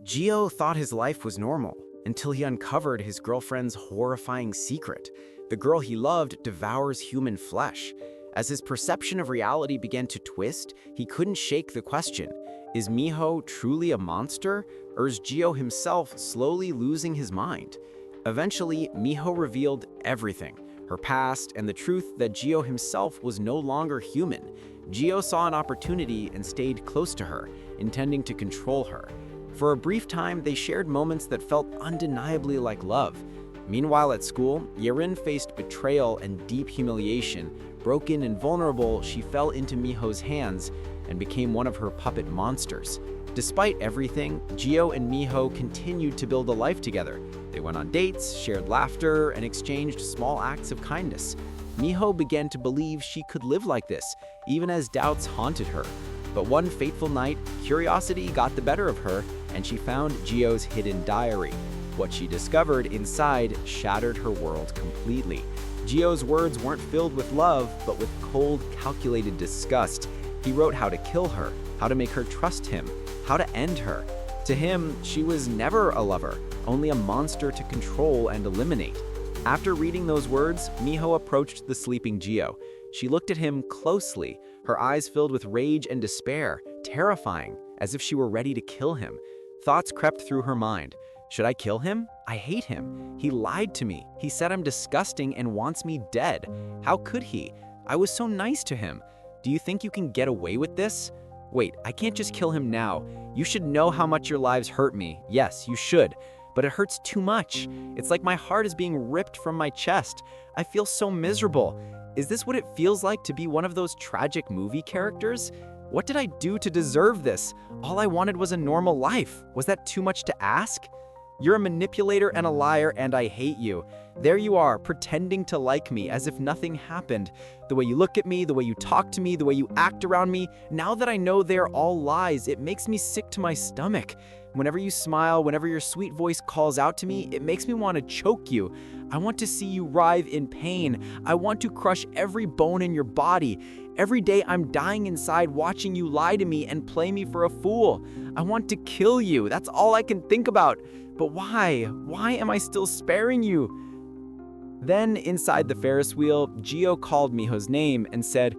Gio thought his life was normal until he uncovered his girlfriend's horrifying secret. The girl he loved devours human flesh. As his perception of reality began to twist, he couldn't shake the question, is Miho truly a monster, or is Gio himself slowly losing his mind? Eventually, Miho revealed everything, her past and the truth that Gio himself was no longer human. Gio saw an opportunity and stayed close to her, intending to control her. For a brief time, they shared moments that felt undeniably like love. Meanwhile, at school, Yerin faced betrayal and deep humiliation. Broken and vulnerable, she fell into Miho's hands and became one of her puppet monsters. Despite everything, Gio and Miho continued to build a life together. They went on dates, shared laughter, and exchanged small acts of kindness. Miho began to believe she could live like this, even as doubts haunted her. But one fateful night, curiosity got the better of her, and she found Gio's hidden diary. What she discovered inside shattered her world completely. Gio's words weren't filled with love, but with cold, calculated disgust. He wrote how to kill her, how to make her trust him, how to end her. To him, she was never a lover, only a monster to control and eliminate. After reading those words, Miho approached the sleeping Gio. She looked at him closely, her eyes filled with rage and despair, terrifying, as if she were ready to kill him. Thoughts crept through her mind. Should I kill him? I hate him. He lied to me. He said I'm disgusting and wants me dead. How could he? I was so nice to him. Do you think you can get away with this? Wait, I can't just kill him now. You should know how much your lives hurt me. Yes, you should. But it hurts too much. It's like my heart is being ripped from my chest. I feel so miserable. Is this what it feels like to be one of those tragic movie characters? What did I do to deserve this? All I wanted was a normal life. Was that too much to ask? You're a manipulator and a liar, and I hate you. There you are, pretending to like me as if nothing happened. The way you look at me, the way you talk to me, the way you act around me, now that I know they're all lies, it makes me sick to my stomach. Whenever you smile, whenever your sweet voice calls out to me, it makes me want to choke you. I want to see you writhe in pain. I want to crush every bone in your body. Every day I'm dying inside watching you lie to me and play me for a fool. I want to kill you. That's all I can think about. But why? Why am I still sparing you? Then, inside the Ferris wheel, Gio called Miho's name and said,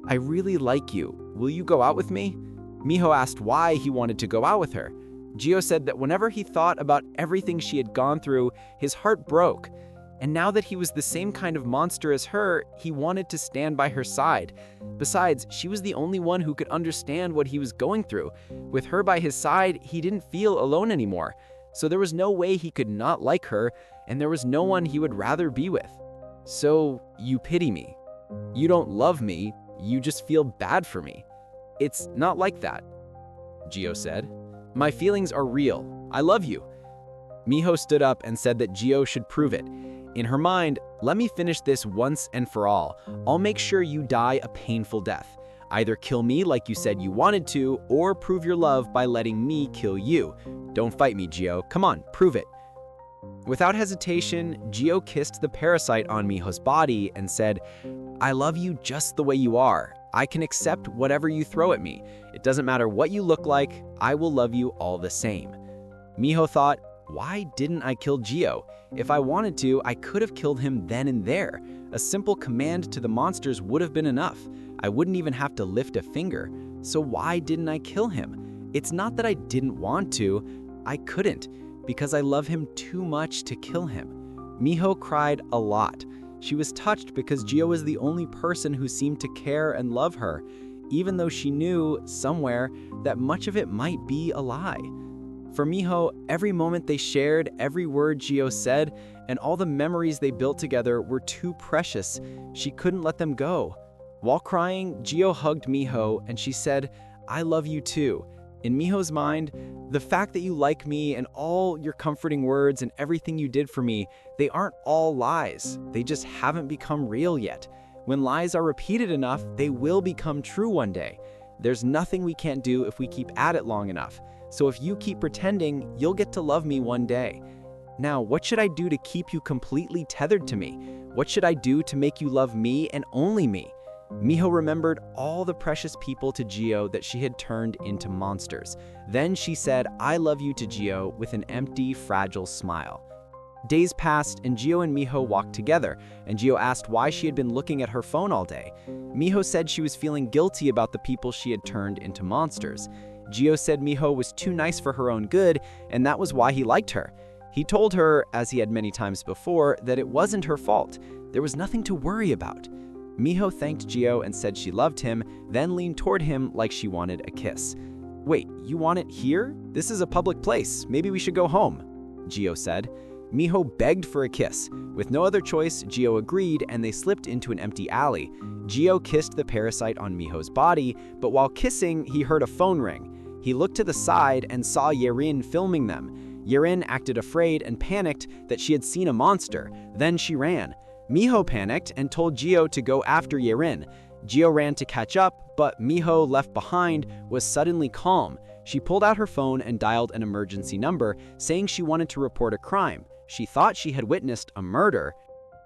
I really like you. Will you go out with me? Miho asked why he wanted to go out with her. Gio said that whenever he thought about everything she had gone through, his heart broke. And now that he was the same kind of monster as her, he wanted to stand by her side. Besides, she was the only one who could understand what he was going through. With her by his side, he didn't feel alone anymore. So there was no way he could not like her, and there was no one he would rather be with. So you pity me. You don't love me, you just feel bad for me. It's not like that, Gio said. My feelings are real. I love you. Miho stood up and said that Gio should prove it. In her mind, let me finish this once and for all. I'll make sure you die a painful death. Either kill me like you said you wanted to, or prove your love by letting me kill you. Don't fight me, Gio. Come on, prove it. Without hesitation, Gio kissed the parasite on Miho's body and said, I love you just the way you are. I can accept whatever you throw at me. It doesn't matter what you look like, I will love you all the same. Miho thought, why didn't I kill Gio? If I wanted to, I could have killed him then and there. A simple command to the monsters would have been enough. I wouldn't even have to lift a finger. So why didn't I kill him? It's not that I didn't want to, I couldn't, because I love him too much to kill him. Miho cried a lot. She was touched because Gio was the only person who seemed to care and love her, even though she knew, somewhere, that much of it might be a lie. For Miho, every moment they shared, every word Gio said, and all the memories they built together were too precious. She couldn't let them go. While crying, Gio hugged Miho and she said, I love you too. In Miho's mind, the fact that you like me and all your comforting words and everything you did for me, they aren't all lies. They just haven't become real yet. When lies are repeated enough, they will become true one day. There's nothing we can't do if we keep at it long enough. So if you keep pretending, you'll get to love me one day. Now, what should I do to keep you completely tethered to me? What should I do to make you love me and only me? Miho remembered all the precious people to Gio that she had turned into monsters. Then she said, "I love you" to Gio with an empty, fragile smile. Days passed, and Gio and Miho walked together, and Gio asked why she had been looking at her phone all day. Miho said she was feeling guilty about the people she had turned into monsters. Gio said Miho was too nice for her own good, and that was why he liked her. He told her, as he had many times before, that it wasn't her fault. There was nothing to worry about. Miho thanked Gio and said she loved him, then leaned toward him like she wanted a kiss. "Wait, you want it here? This is a public place. Maybe we should go home," Gio said. Miho begged for a kiss. With no other choice, Gio agreed, and they slipped into an empty alley. Gio kissed the parasite on Miho's body, but while kissing, he heard a phone ring. He looked to the side and saw Yerin filming them. Yerin acted afraid and panicked that she had seen a monster. Then she ran. Miho panicked and told Gio to go after Yerin. Gio ran to catch up, but Miho, left behind, was suddenly calm. She pulled out her phone and dialed an emergency number, saying she wanted to report a crime. She thought she had witnessed a murder.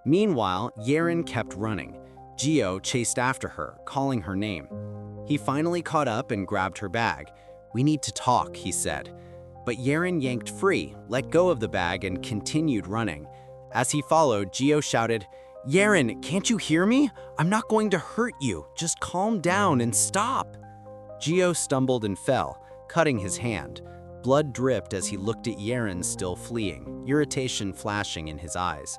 Meanwhile, Yerin kept running. Gio chased after her, calling her name. He finally caught up and grabbed her bag. "We need to talk," he said. But Yerin yanked free, let go of the bag, and continued running. As he followed, Gio shouted, "Yerin, can't you hear me? I'm not going to hurt you. Just calm down and stop." Gio stumbled and fell, cutting his hand. Blood dripped as he looked at Yerin still fleeing, irritation flashing in his eyes.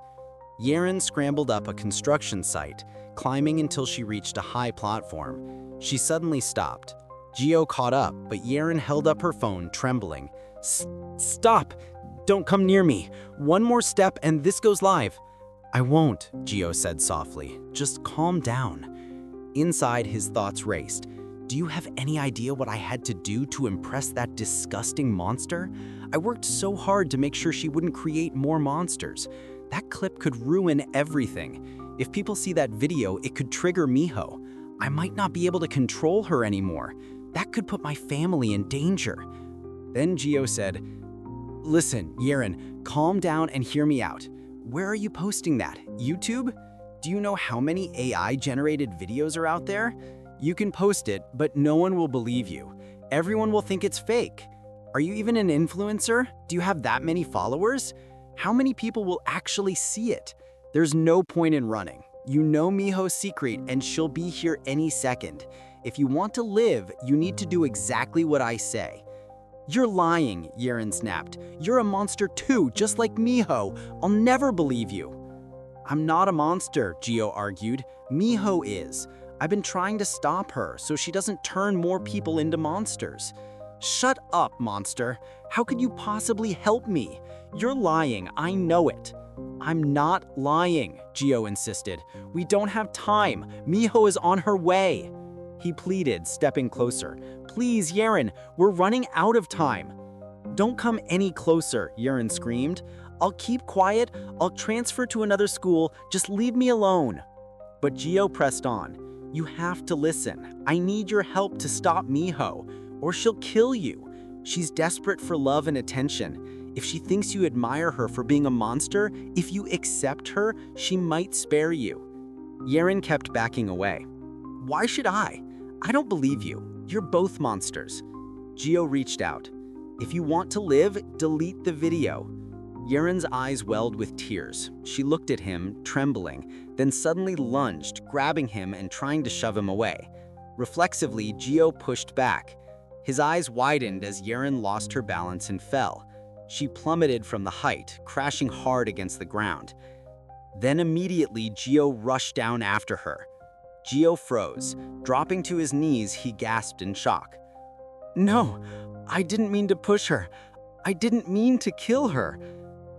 Yerin scrambled up a construction site, climbing until she reached a high platform. She suddenly stopped. Gio caught up, but Yerin held up her phone, trembling. "Stop! Don't come near me. One more step and this goes live." "I won't," Gio said softly. "Just calm down." Inside, his thoughts raced. Do you have any idea what I had to do to impress that disgusting monster? I worked so hard to make sure she wouldn't create more monsters. That clip could ruin everything. If people see that video, it could trigger Miho. I might not be able to control her anymore. That could put my family in danger. Then Gio said, "Listen, Yerin, calm down and hear me out. Where are you posting that? YouTube? Do you know how many AI-generated videos are out there? You can post it, but no one will believe you. Everyone will think it's fake. Are you even an influencer? Do you have that many followers? How many people will actually see it? There's no point in running. You know Miho's secret, and she'll be here any second. If you want to live, you need to do exactly what I say." "You're lying," Yerin snapped. "You're a monster too, just like Miho. I'll never believe you." "I'm not a monster," Gio argued. "Miho is. I've been trying to stop her so she doesn't turn more people into monsters." "Shut up, monster. How could you possibly help me? You're lying, I know it." "I'm not lying," Gio insisted. "We don't have time. Miho is on her way." He pleaded, stepping closer. "Please, Yerin, we're running out of time." "Don't come any closer," Yerin screamed. "I'll keep quiet. I'll transfer to another school. Just leave me alone." But Gio pressed on. "You have to listen. I need your help to stop Miho, or she'll kill you. She's desperate for love and attention. If she thinks you admire her for being a monster, if you accept her, she might spare you." Yerin kept backing away. "Why should I? I don't believe you. You're both monsters." Gio reached out. "If you want to live, delete the video." Yerin's eyes welled with tears. She looked at him, trembling, then suddenly lunged, grabbing him and trying to shove him away. Reflexively, Gio pushed back. His eyes widened as Yerin lost her balance and fell. She plummeted from the height, crashing hard against the ground. Then immediately, Gio rushed down after her. Gio froze. Dropping to his knees, he gasped in shock. "No, I didn't mean to push her. I didn't mean to kill her."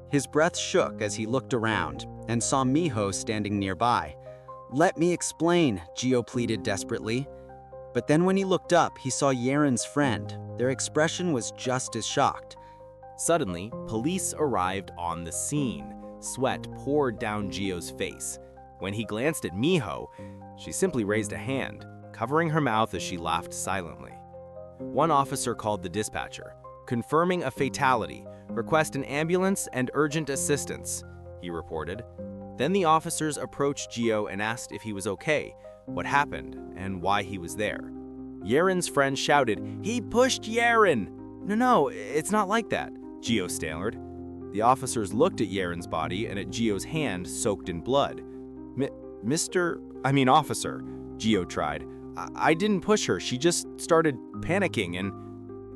His breath shook as he looked around and saw Miho standing nearby. "Let me explain," Gio pleaded desperately. But then when he looked up, he saw Yerin's friend. Their expression was just as shocked. Suddenly, police arrived on the scene. Sweat poured down Gio's face. When he glanced at Miho, she simply raised a hand, covering her mouth as she laughed silently. One officer called the dispatcher, confirming a fatality. "Request an ambulance and urgent assistance," he reported. Then the officers approached Gio and asked if he was okay, what happened, and why he was there. Yaren's friend shouted, "He pushed Yaren!" No, it's not like that," Gio stammered. The officers looked at Yaren's body and at Gio's hand soaked in blood. Officer, Gio tried. I didn't push her, she just started panicking and...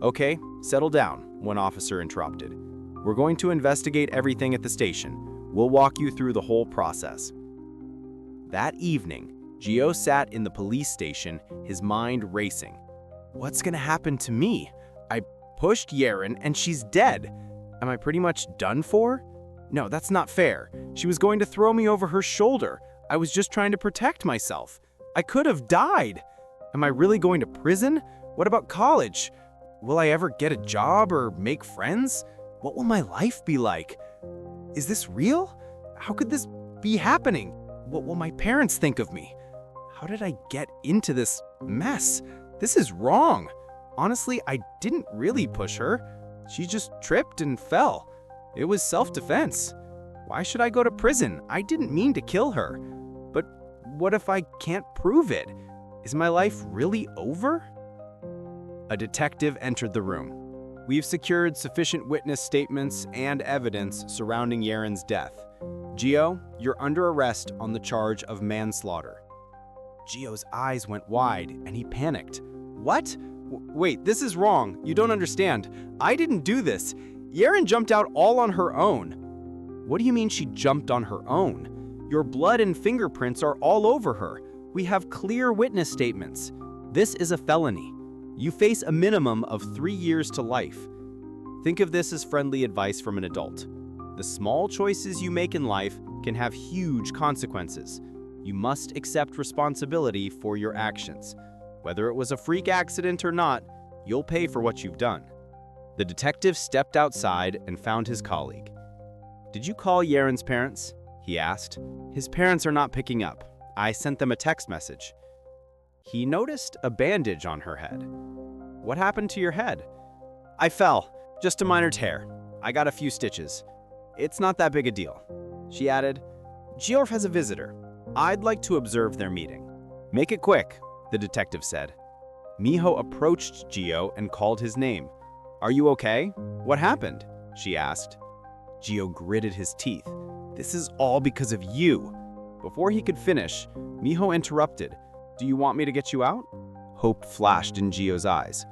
Okay, settle down, one officer interrupted. We're going to investigate everything at the station. We'll walk you through the whole process. That evening, Gio sat in the police station, his mind racing. What's gonna happen to me? I pushed Yaren and she's dead. Am I pretty much done for? No, that's not fair. She was going to throw me over her shoulder. I was just trying to protect myself. I could have died. Am I really going to prison? What about college? Will I ever get a job or make friends? What will my life be like? Is this real? How could this be happening? What will my parents think of me? How did I get into this mess? This is wrong. Honestly, I didn't really push her. She just tripped and fell. It was self-defense. Why should I go to prison? I didn't mean to kill her. But what if I can't prove it? Is my life really over? A detective entered the room. We've secured sufficient witness statements and evidence surrounding Yaren's death. Gio, you're under arrest on the charge of manslaughter. Gio's eyes went wide and he panicked. What? Wait, this is wrong. You don't understand. I didn't do this. Yaren jumped out all on her own. What do you mean she jumped on her own? Your blood and fingerprints are all over her. We have clear witness statements. This is a felony. You face a minimum of 3 years to life. Think of this as friendly advice from an adult. The small choices you make in life can have huge consequences. You must accept responsibility for your actions. Whether it was a freak accident or not, you'll pay for what you've done. The detective stepped outside and found his colleague. Did you call Yaren's parents? He asked. His parents are not picking up. I sent them a text message. He noticed a bandage on her head. What happened to your head? I fell. Just a minor tear. I got a few stitches. It's not that big a deal. She added, Georf has a visitor. I'd like to observe their meeting. Make it quick, the detective said. Miho approached Gio and called his name. Are you okay? What happened? She asked. Gio gritted his teeth. This is all because of you. Before he could finish, Miho interrupted. Do you want me to get you out? Hope flashed in Gio's eyes.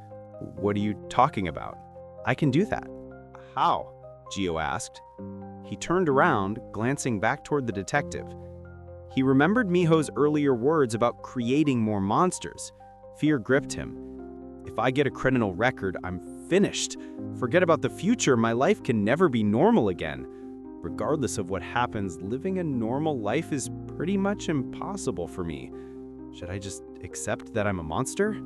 What are you talking about? I can do that. How? Gio asked. He turned around, glancing back toward the detective. He remembered Miho's earlier words about creating more monsters. Fear gripped him. If I get a criminal record, I'm finished. Forget about the future, my life can never be normal again. Regardless of what happens, living a normal life is pretty much impossible for me. Should I just accept that I'm a monster?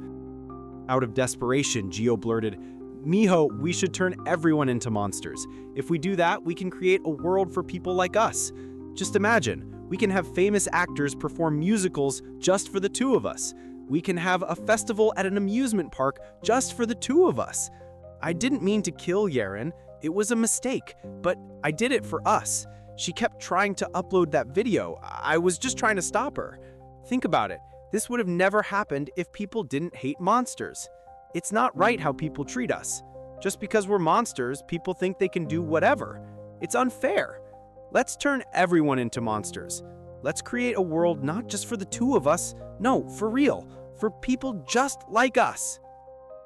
Out of desperation, Gio blurted, Miho, we should turn everyone into monsters. If we do that, we can create a world for people like us. Just imagine, we can have famous actors perform musicals just for the two of us. We can have a festival at an amusement park just for the two of us. I didn't mean to kill Yaren. It was a mistake, but I did it for us. She kept trying to upload that video. I was just trying to stop her. Think about it. This would have never happened if people didn't hate monsters. It's not right how people treat us. Just because we're monsters, people think they can do whatever. It's unfair. Let's turn everyone into monsters. Let's create a world not just for the two of us, no, for real, for people just like us.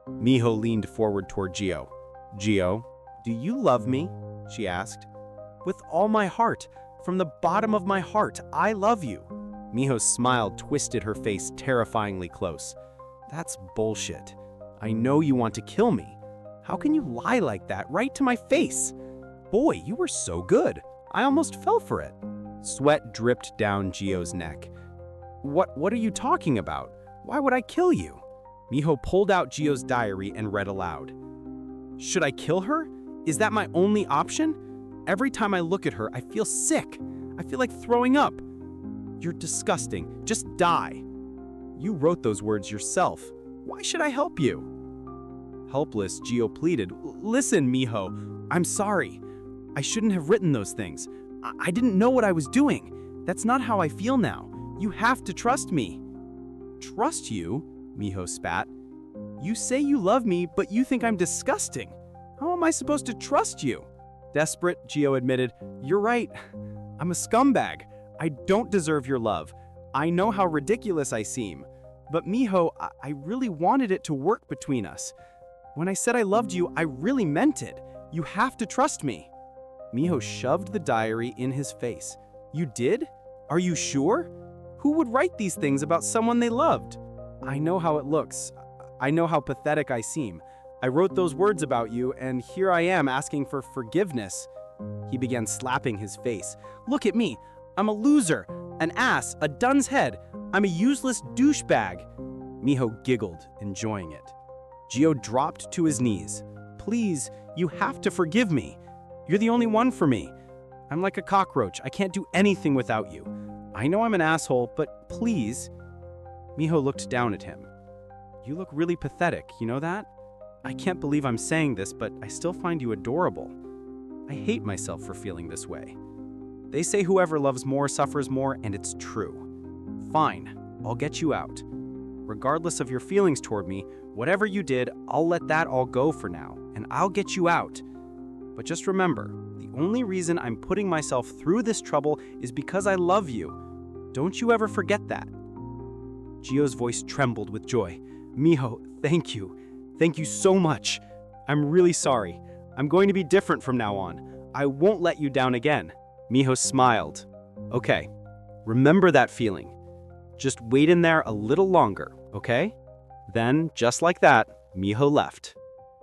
Miho leaned forward toward Gio. Gio, do you love me? She asked. With all my heart, from the bottom of my heart, I love you. Miho's smile twisted her face terrifyingly close. That's bullshit. I know you want to kill me. How can you lie like that right to my face? Boy, you were so good. I almost fell for it. Sweat dripped down Gio's neck. What are you talking about? Why would I kill you? Miho pulled out Gio's diary and read aloud. Should I kill her? Is that my only option? Every time I look at her, I feel sick. I feel like throwing up. You're disgusting. Just die. You wrote those words yourself. Why should I help you? Helpless, Gio pleaded. Listen, Miho, I'm sorry. I shouldn't have written those things. I didn't know what I was doing. That's not how I feel now. You have to trust me. Trust you? Miho spat. You say you love me, but you think I'm disgusting. How am I supposed to trust you? Desperate, Gio admitted, you're right. I'm a scumbag. I don't deserve your love. I know how ridiculous I seem. But Miho, I really wanted it to work between us. When I said I loved you, I really meant it. You have to trust me. Miho shoved the diary in his face. You did? Are you sure? Who would write these things about someone they loved? I know how it looks. I know how pathetic I seem. I wrote those words about you, and here I am asking for forgiveness. He began slapping his face. Look at me. I'm a loser, an ass, a dunce head. I'm a useless douchebag. Miho giggled, enjoying it. Gio dropped to his knees. Please, you have to forgive me. You're the only one for me. I'm like a cockroach. I can't do anything without you. I know I'm an asshole, but please. Miho looked down at him. You look really pathetic, you know that? I can't believe I'm saying this, but I still find you adorable. I hate myself for feeling this way. They say whoever loves more suffers more, and it's true. Fine, I'll get you out. Regardless of your feelings toward me, whatever you did, I'll let that all go for now, and I'll get you out. But just remember, the only reason I'm putting myself through this trouble is because I love you. Don't you ever forget that. Gio's voice trembled with joy. Miho, thank you. Thank you so much. I'm really sorry. I'm going to be different from now on. I won't let you down again. Miho smiled. Okay, remember that feeling. Just wait in there a little longer, okay? Then, just like that, Miho left.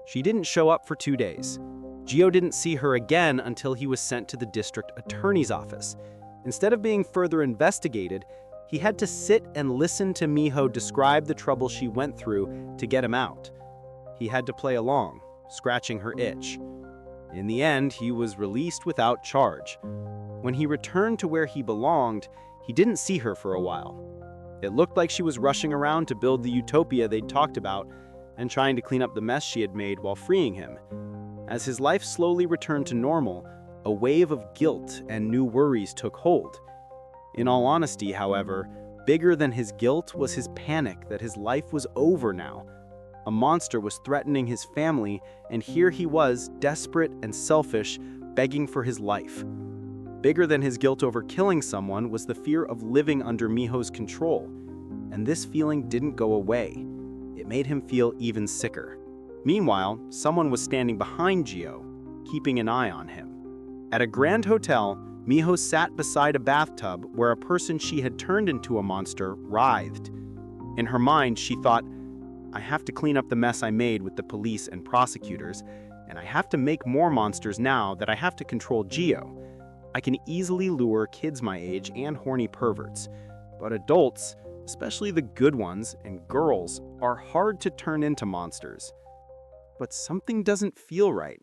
She didn't show up for 2 days. Gio didn't see her again until he was sent to the district attorney's office. Instead of being further investigated, he had to sit and listen to Miho describe the trouble she went through to get him out. He had to play along, scratching her itch. In the end, he was released without charge. When he returned to where he belonged, he didn't see her for a while. It looked like she was rushing around to build the utopia they'd talked about and trying to clean up the mess she had made while freeing him. As his life slowly returned to normal, a wave of guilt and new worries took hold. In all honesty, however, bigger than his guilt was his panic that his life was over now. A monster was threatening his family, and here he was, desperate and selfish, begging for his life. Bigger than his guilt over killing someone was the fear of living under Miho's control, and this feeling didn't go away. It made him feel even sicker. Meanwhile, someone was standing behind Gio, keeping an eye on him. At a grand hotel, Miho sat beside a bathtub where a person she had turned into a monster writhed. In her mind, she thought, I have to clean up the mess I made with the police and prosecutors, and I have to make more monsters now that I have to control Gio. I can easily lure kids my age and horny perverts, but adults, especially the good ones and girls, are hard to turn into monsters. But something doesn't feel right.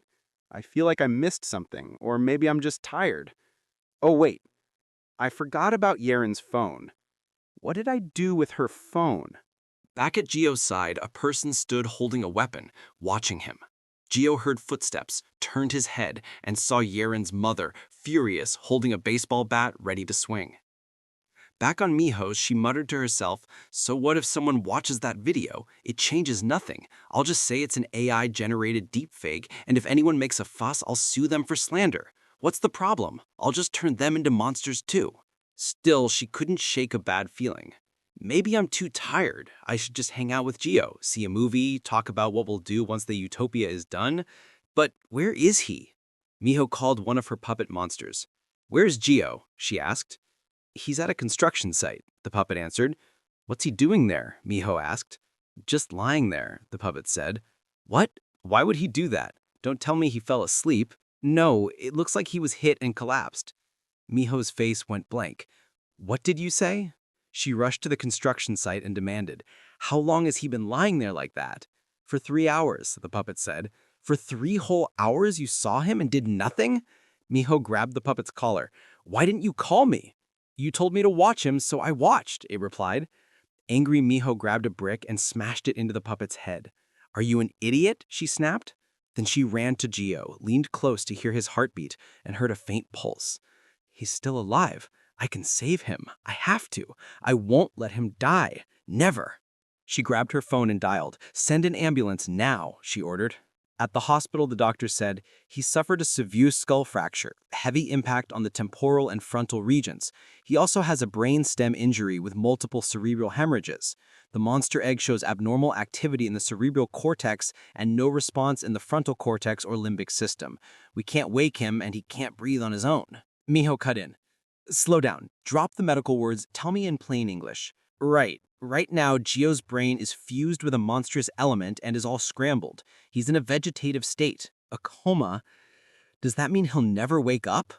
I feel like I missed something, or maybe I'm just tired. Oh wait, I forgot about Yeren's phone. What did I do with her phone? Back at Gio's side, a person stood holding a weapon, watching him. Gio heard footsteps, turned his head, and saw Yeren's mother, furious, holding a baseball bat ready to swing. Back on Miho, she muttered to herself, so what if someone watches that video? It changes nothing. I'll just say it's an AI-generated deepfake, and if anyone makes a fuss, I'll sue them for slander. What's the problem? I'll just turn them into monsters too. Still, she couldn't shake a bad feeling. Maybe I'm too tired. I should just hang out with Gio, see a movie, talk about what we'll do once the utopia is done. But where is he? Miho called one of her puppet monsters. Where's Gio? She asked. He's at a construction site, the puppet answered. What's he doing there? Miho asked. Just lying there, the puppet said. What? Why would he do that? Don't tell me he fell asleep. No, it looks like he was hit and collapsed. Miho's face went blank. What did you say? She rushed to the construction site and demanded, How long has he been lying there like that? For 3 hours, the puppet said. For 3 whole hours you saw him and did nothing? Miho grabbed the puppet's collar. Why didn't you call me? You told me to watch him, so I watched, it replied. Angry Miho grabbed a brick and smashed it into the puppet's head. Are you an idiot? She snapped. Then she ran to Gio, leaned close to hear his heartbeat, and heard a faint pulse. He's still alive. I can save him. I have to. I won't let him die. Never. She grabbed her phone and dialed. "Send an ambulance now," she ordered. At the hospital, the doctor said he suffered a severe skull fracture, heavy impact on the temporal and frontal regions. He also has a brain stem injury with multiple cerebral hemorrhages. The monster egg shows abnormal activity in the cerebral cortex and no response in the frontal cortex or limbic system. We can't wake him and he can't breathe on his own. Miho cut in. "Slow down. Drop the medical words. Tell me in plain English." Right now, Gio's brain is fused with a monstrous element and is all scrambled. He's in a vegetative state, a coma. Does that mean he'll never wake up?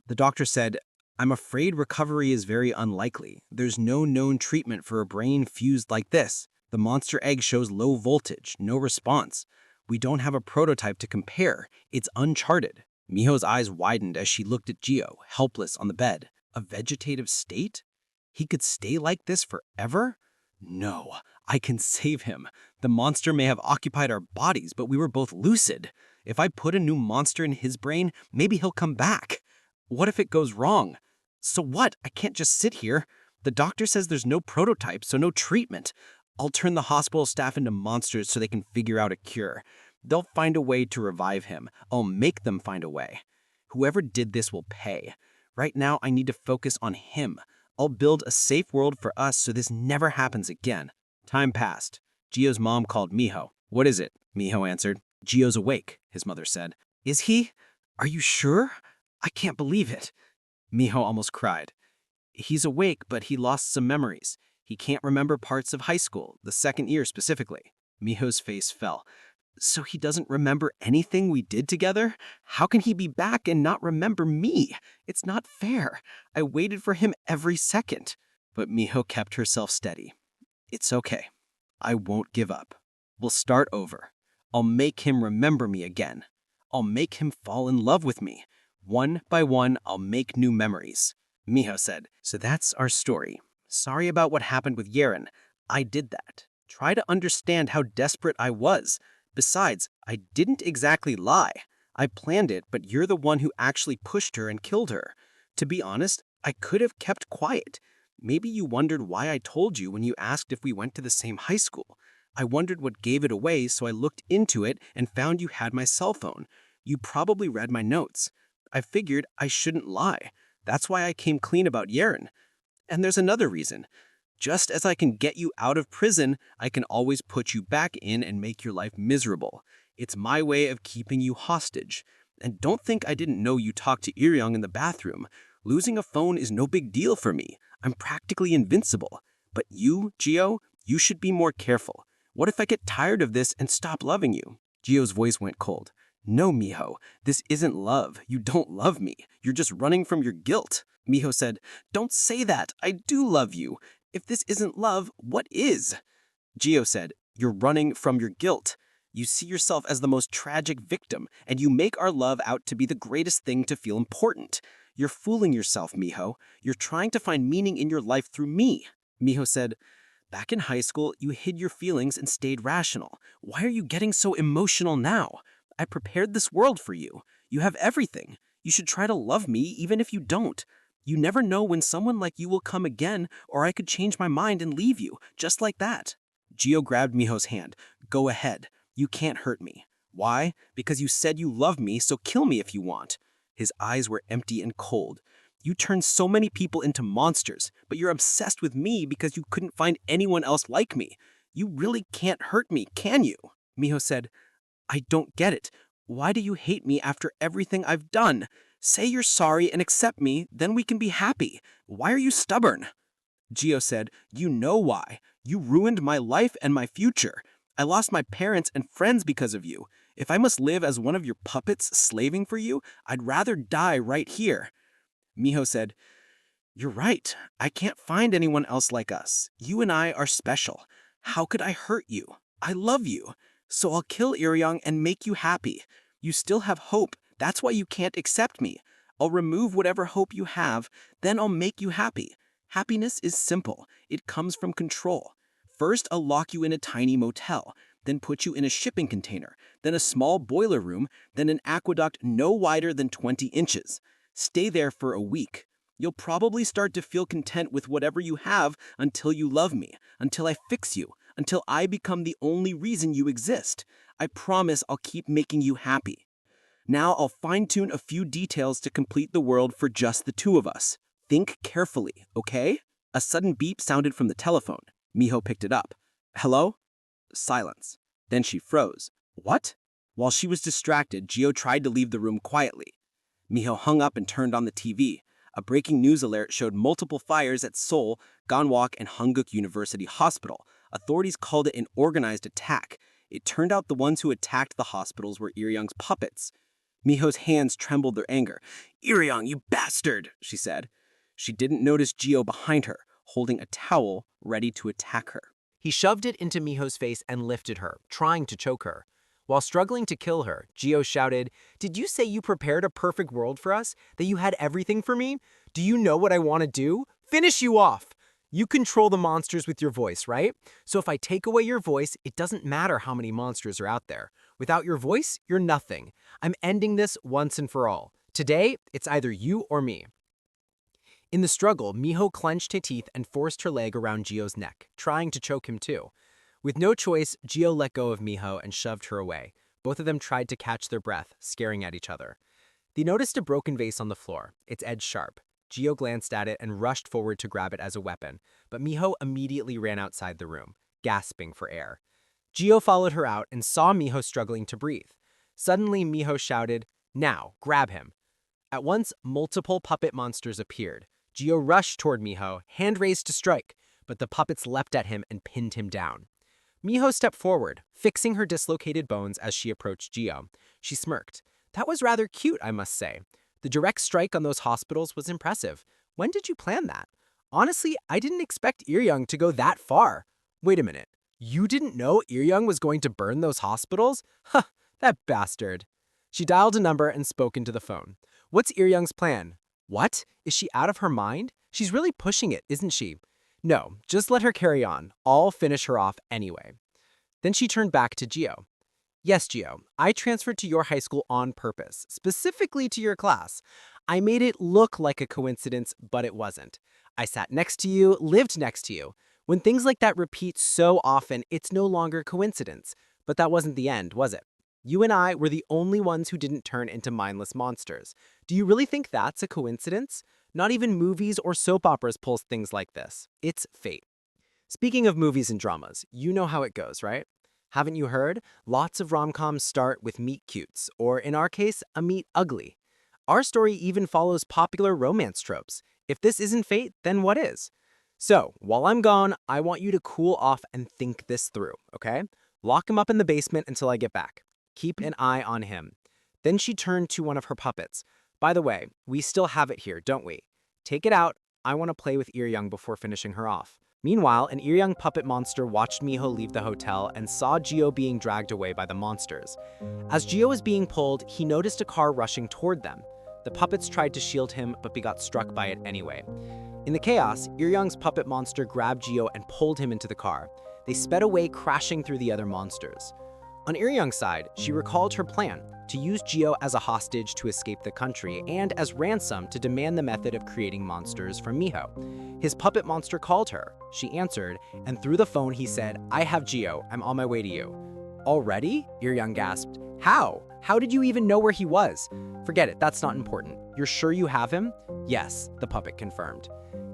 The doctor said, "I'm afraid recovery is very unlikely. There's no known treatment for a brain fused like this. The monster egg shows low voltage, no response. We don't have a prototype to compare. It's uncharted." Miho's eyes widened as she looked at Gio, helpless on the bed. A vegetative state? He could stay like this forever? No, I can save him. The monster may have occupied our bodies, but we were both lucid. If I put a new monster in his brain, maybe he'll come back. What if it goes wrong? So what? I can't just sit here. The doctor says there's no prototype, so no treatment. I'll turn the hospital staff into monsters so they can figure out a cure. They'll find a way to revive him. I'll make them find a way. Whoever did this will pay. Right now, I need to focus on him. I'll build a safe world for us so this never happens again. Time passed. Gio's mom called Miho. "What is it?" Miho answered. "Gio's awake," his mother said. "Is he? Are you sure? I can't believe it." Miho almost cried. "He's awake, but he lost some memories. He can't remember parts of high school, the second year specifically." Miho's face fell. "So he doesn't remember anything we did together? How can he be back and not remember me? It's not fair. I waited for him every second." But Miho kept herself steady. "It's okay. I won't give up. We'll start over. I'll make him remember me again. I'll make him fall in love with me. One by one, I'll make new memories." Miho said, "So that's our story. Sorry about what happened with Yeren. I did that. Try to understand how desperate I was. Besides, I didn't exactly lie. I planned it, but you're the one who actually pushed her and killed her. To be honest, I could have kept quiet. Maybe you wondered why I told you when you asked if we went to the same high school. I wondered what gave it away, so I looked into it and found you had my cell phone. You probably read my notes. I figured I shouldn't lie. That's why I came clean about Yeren. And there's another reason. Just as I can get you out of prison, I can always put you back in and make your life miserable. It's my way of keeping you hostage. And don't think I didn't know you talked to Iryung in the bathroom. Losing a phone is no big deal for me. I'm practically invincible. But you, Gio, you should be more careful. What if I get tired of this and stop loving you?" Gio's voice went cold. "No, Miho, this isn't love. You don't love me. You're just running from your guilt." Miho said, "Don't say that. I do love you. If this isn't love, what is?" Gio said, "You're running from your guilt. You see yourself as the most tragic victim, and you make our love out to be the greatest thing to feel important. You're fooling yourself, Miho. You're trying to find meaning in your life through me." Miho said, "Back in high school, you hid your feelings and stayed rational. Why are you getting so emotional now? I prepared this world for you. You have everything. You should try to love me even if you don't. You never know when someone like you will come again, or I could change my mind and leave you, just like that." Gio grabbed Miho's hand. "Go ahead. You can't hurt me. Why? Because you said you love me, so kill me if you want." His eyes were empty and cold. "You turned so many people into monsters, but you're obsessed with me because you couldn't find anyone else like me. You really can't hurt me, can you?" Miho said, "I don't get it. Why do you hate me after everything I've done? Say you're sorry and accept me, then we can be happy. Why are you stubborn?" Gio said, "You know why. You ruined my life and my future. I lost my parents and friends because of you. If I must live as one of your puppets slaving for you, I'd rather die right here." Miho said, "You're right. I can't find anyone else like us. You and I are special. How could I hurt you? I love you. So I'll kill Iryung and make you happy. You still have hope. That's why you can't accept me. I'll remove whatever hope you have, then I'll make you happy. Happiness is simple. It comes from control. First, I'll lock you in a tiny motel, then put you in a shipping container, then a small boiler room, then an aqueduct no wider than 20 inches. Stay there for a week. You'll probably start to feel content with whatever you have until you love me, until I fix you, until I become the only reason you exist. I promise I'll keep making you happy. Now I'll fine-tune a few details to complete the world for just the two of us. Think carefully, okay? A sudden beep sounded from the telephone. Miho picked it up. Hello? Silence. Then she froze. What? While she was distracted, Gio tried to leave the room quietly. Miho hung up and turned on the TV. A breaking news alert showed multiple fires at Seoul, Ganwok, and Hanguk University Hospital. Authorities called it an organized attack. It turned out the ones who attacked the hospitals were Ir-young's puppets. Miho's hands trembled their anger. Ir-young, you bastard, she said. She didn't notice Gio behind her, holding a towel ready to attack her. He shoved it into Miho's face and lifted her, trying to choke her. While struggling to kill her, Gio shouted, "Did you say you prepared a perfect world for us? That you had everything for me? Do you know what I want to do? Finish you off! You control the monsters with your voice, right? So if I take away your voice, it doesn't matter how many monsters are out there. Without your voice, you're nothing. I'm ending this once and for all. Today, it's either you or me." In the struggle, Miho clenched her teeth and forced her leg around Gio's neck, trying to choke him too. With no choice, Gio let go of Miho and shoved her away. Both of them tried to catch their breath, staring at each other. They noticed a broken vase on the floor, its edge sharp. Gio glanced at it and rushed forward to grab it as a weapon, but Miho immediately ran outside the room, gasping for air. Gio followed her out and saw Miho struggling to breathe. Suddenly, Miho shouted, "Now, grab him." At once, multiple puppet monsters appeared. Gio rushed toward Miho, hand raised to strike, but the puppets leapt at him and pinned him down. Miho stepped forward, fixing her dislocated bones as she approached Gio. She smirked. "That was rather cute, I must say. The direct strike on those hospitals was impressive. When did you plan that? Honestly, I didn't expect Ir-young to go that far. Wait a minute. You didn't know Ir-young was going to burn those hospitals? Huh, that bastard." She dialed a number and spoke into the phone. "What's Ir-young's plan?" "What? Is she out of her mind? She's really pushing it, isn't she?" "No, just let her carry on. I'll finish her off anyway." Then she turned back to Gio. "Yes, Gio, I transferred to your high school on purpose, specifically to your class. I made it look like a coincidence, but it wasn't. I sat next to you, lived next to you. When things like that repeat so often, it's no longer coincidence. But that wasn't the end, was it? You and I were the only ones who didn't turn into mindless monsters. Do you really think that's a coincidence? Not even movies or soap operas pull things like this. It's fate." Speaking of movies and dramas, you know how it goes, right? Haven't you heard? Lots of rom-coms start with meet cutes, or in our case, a meet ugly. Our story even follows popular romance tropes. If this isn't fate, then what is? So, while I'm gone, I want you to cool off and think this through, okay? Lock him up in the basement until I get back. Keep an eye on him. Then she turned to one of her puppets. "By the way, we still have it here, don't we? Take it out. I want to play with Ir-young before finishing her off." Meanwhile, an Ir-young puppet monster watched Miho leave the hotel and saw Gio being dragged away by the monsters. As Gio was being pulled, he noticed a car rushing toward them. The puppets tried to shield him, but got struck by it anyway. In the chaos, Ir-young's puppet monster grabbed Gio and pulled him into the car. They sped away, crashing through the other monsters. On Ir-young's side, she recalled her plan, to use Gio as a hostage to escape the country and as ransom to demand the method of creating monsters from Miho. His puppet monster called her. She answered, and through the phone he said, "I have Gio, I'm on my way to you." "Already?" Ir-young gasped. "How? How did you even know where he was?" "Forget it, that's not important. You're sure you have him?" "Yes," the puppet confirmed.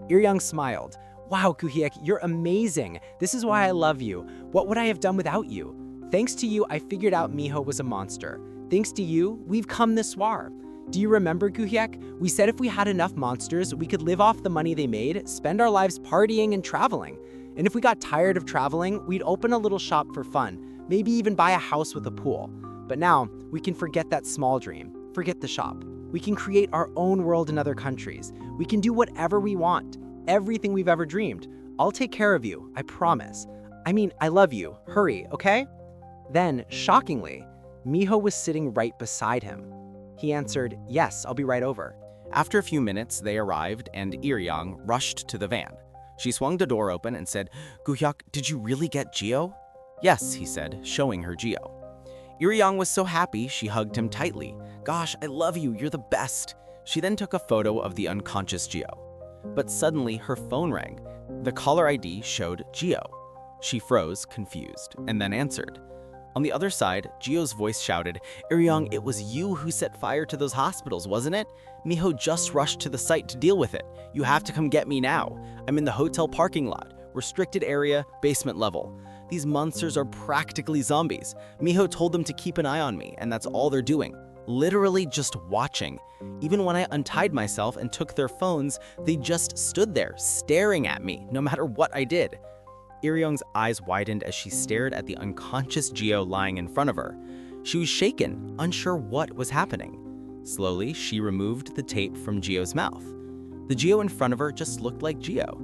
Ir-young smiled. "Wow, Kuhyek, you're amazing. This is why I love you. What would I have done without you? Thanks to you, I figured out Miho was a monster. Thanks to you, we've come this far. Do you remember, Kuhyek? We said if we had enough monsters, we could live off the money they made, spend our lives partying and traveling. And if we got tired of traveling, we'd open a little shop for fun, maybe even buy a house with a pool. But now, we can forget that small dream, forget the shop. We can create our own world in other countries. We can do whatever we want, everything we've ever dreamed. I'll take care of you, I promise. I mean, I love you. Hurry, okay?" Then, shockingly, Miho was sitting right beside him. He answered, "Yes, I'll be right over." After a few minutes, they arrived, and Ir-young rushed to the van. She swung the door open and said, "Kuhyek, did you really get Gio?" "Yes," he said, showing her Gio. Ir-young was so happy, she hugged him tightly. "Gosh, I love you, you're the best." She then took a photo of the unconscious Gio. But suddenly her phone rang. The caller ID showed Gio. She froze, confused, and then answered. On the other side, Gio's voice shouted, "Iryong, it was you who set fire to those hospitals, wasn't it? Miho just rushed to the site to deal with it. You have to come get me now. I'm in the hotel parking lot. Restricted area, basement level. These monsters are practically zombies. Miho told them to keep an eye on me, and that's all they're doing. Literally just watching. Even when I untied myself and took their phones, they just stood there, staring at me, no matter what I did." Iryong's eyes widened as she stared at the unconscious Gio lying in front of her. She was shaken, unsure what was happening. Slowly, she removed the tape from Gio's mouth. The Gio in front of her just looked like Gio.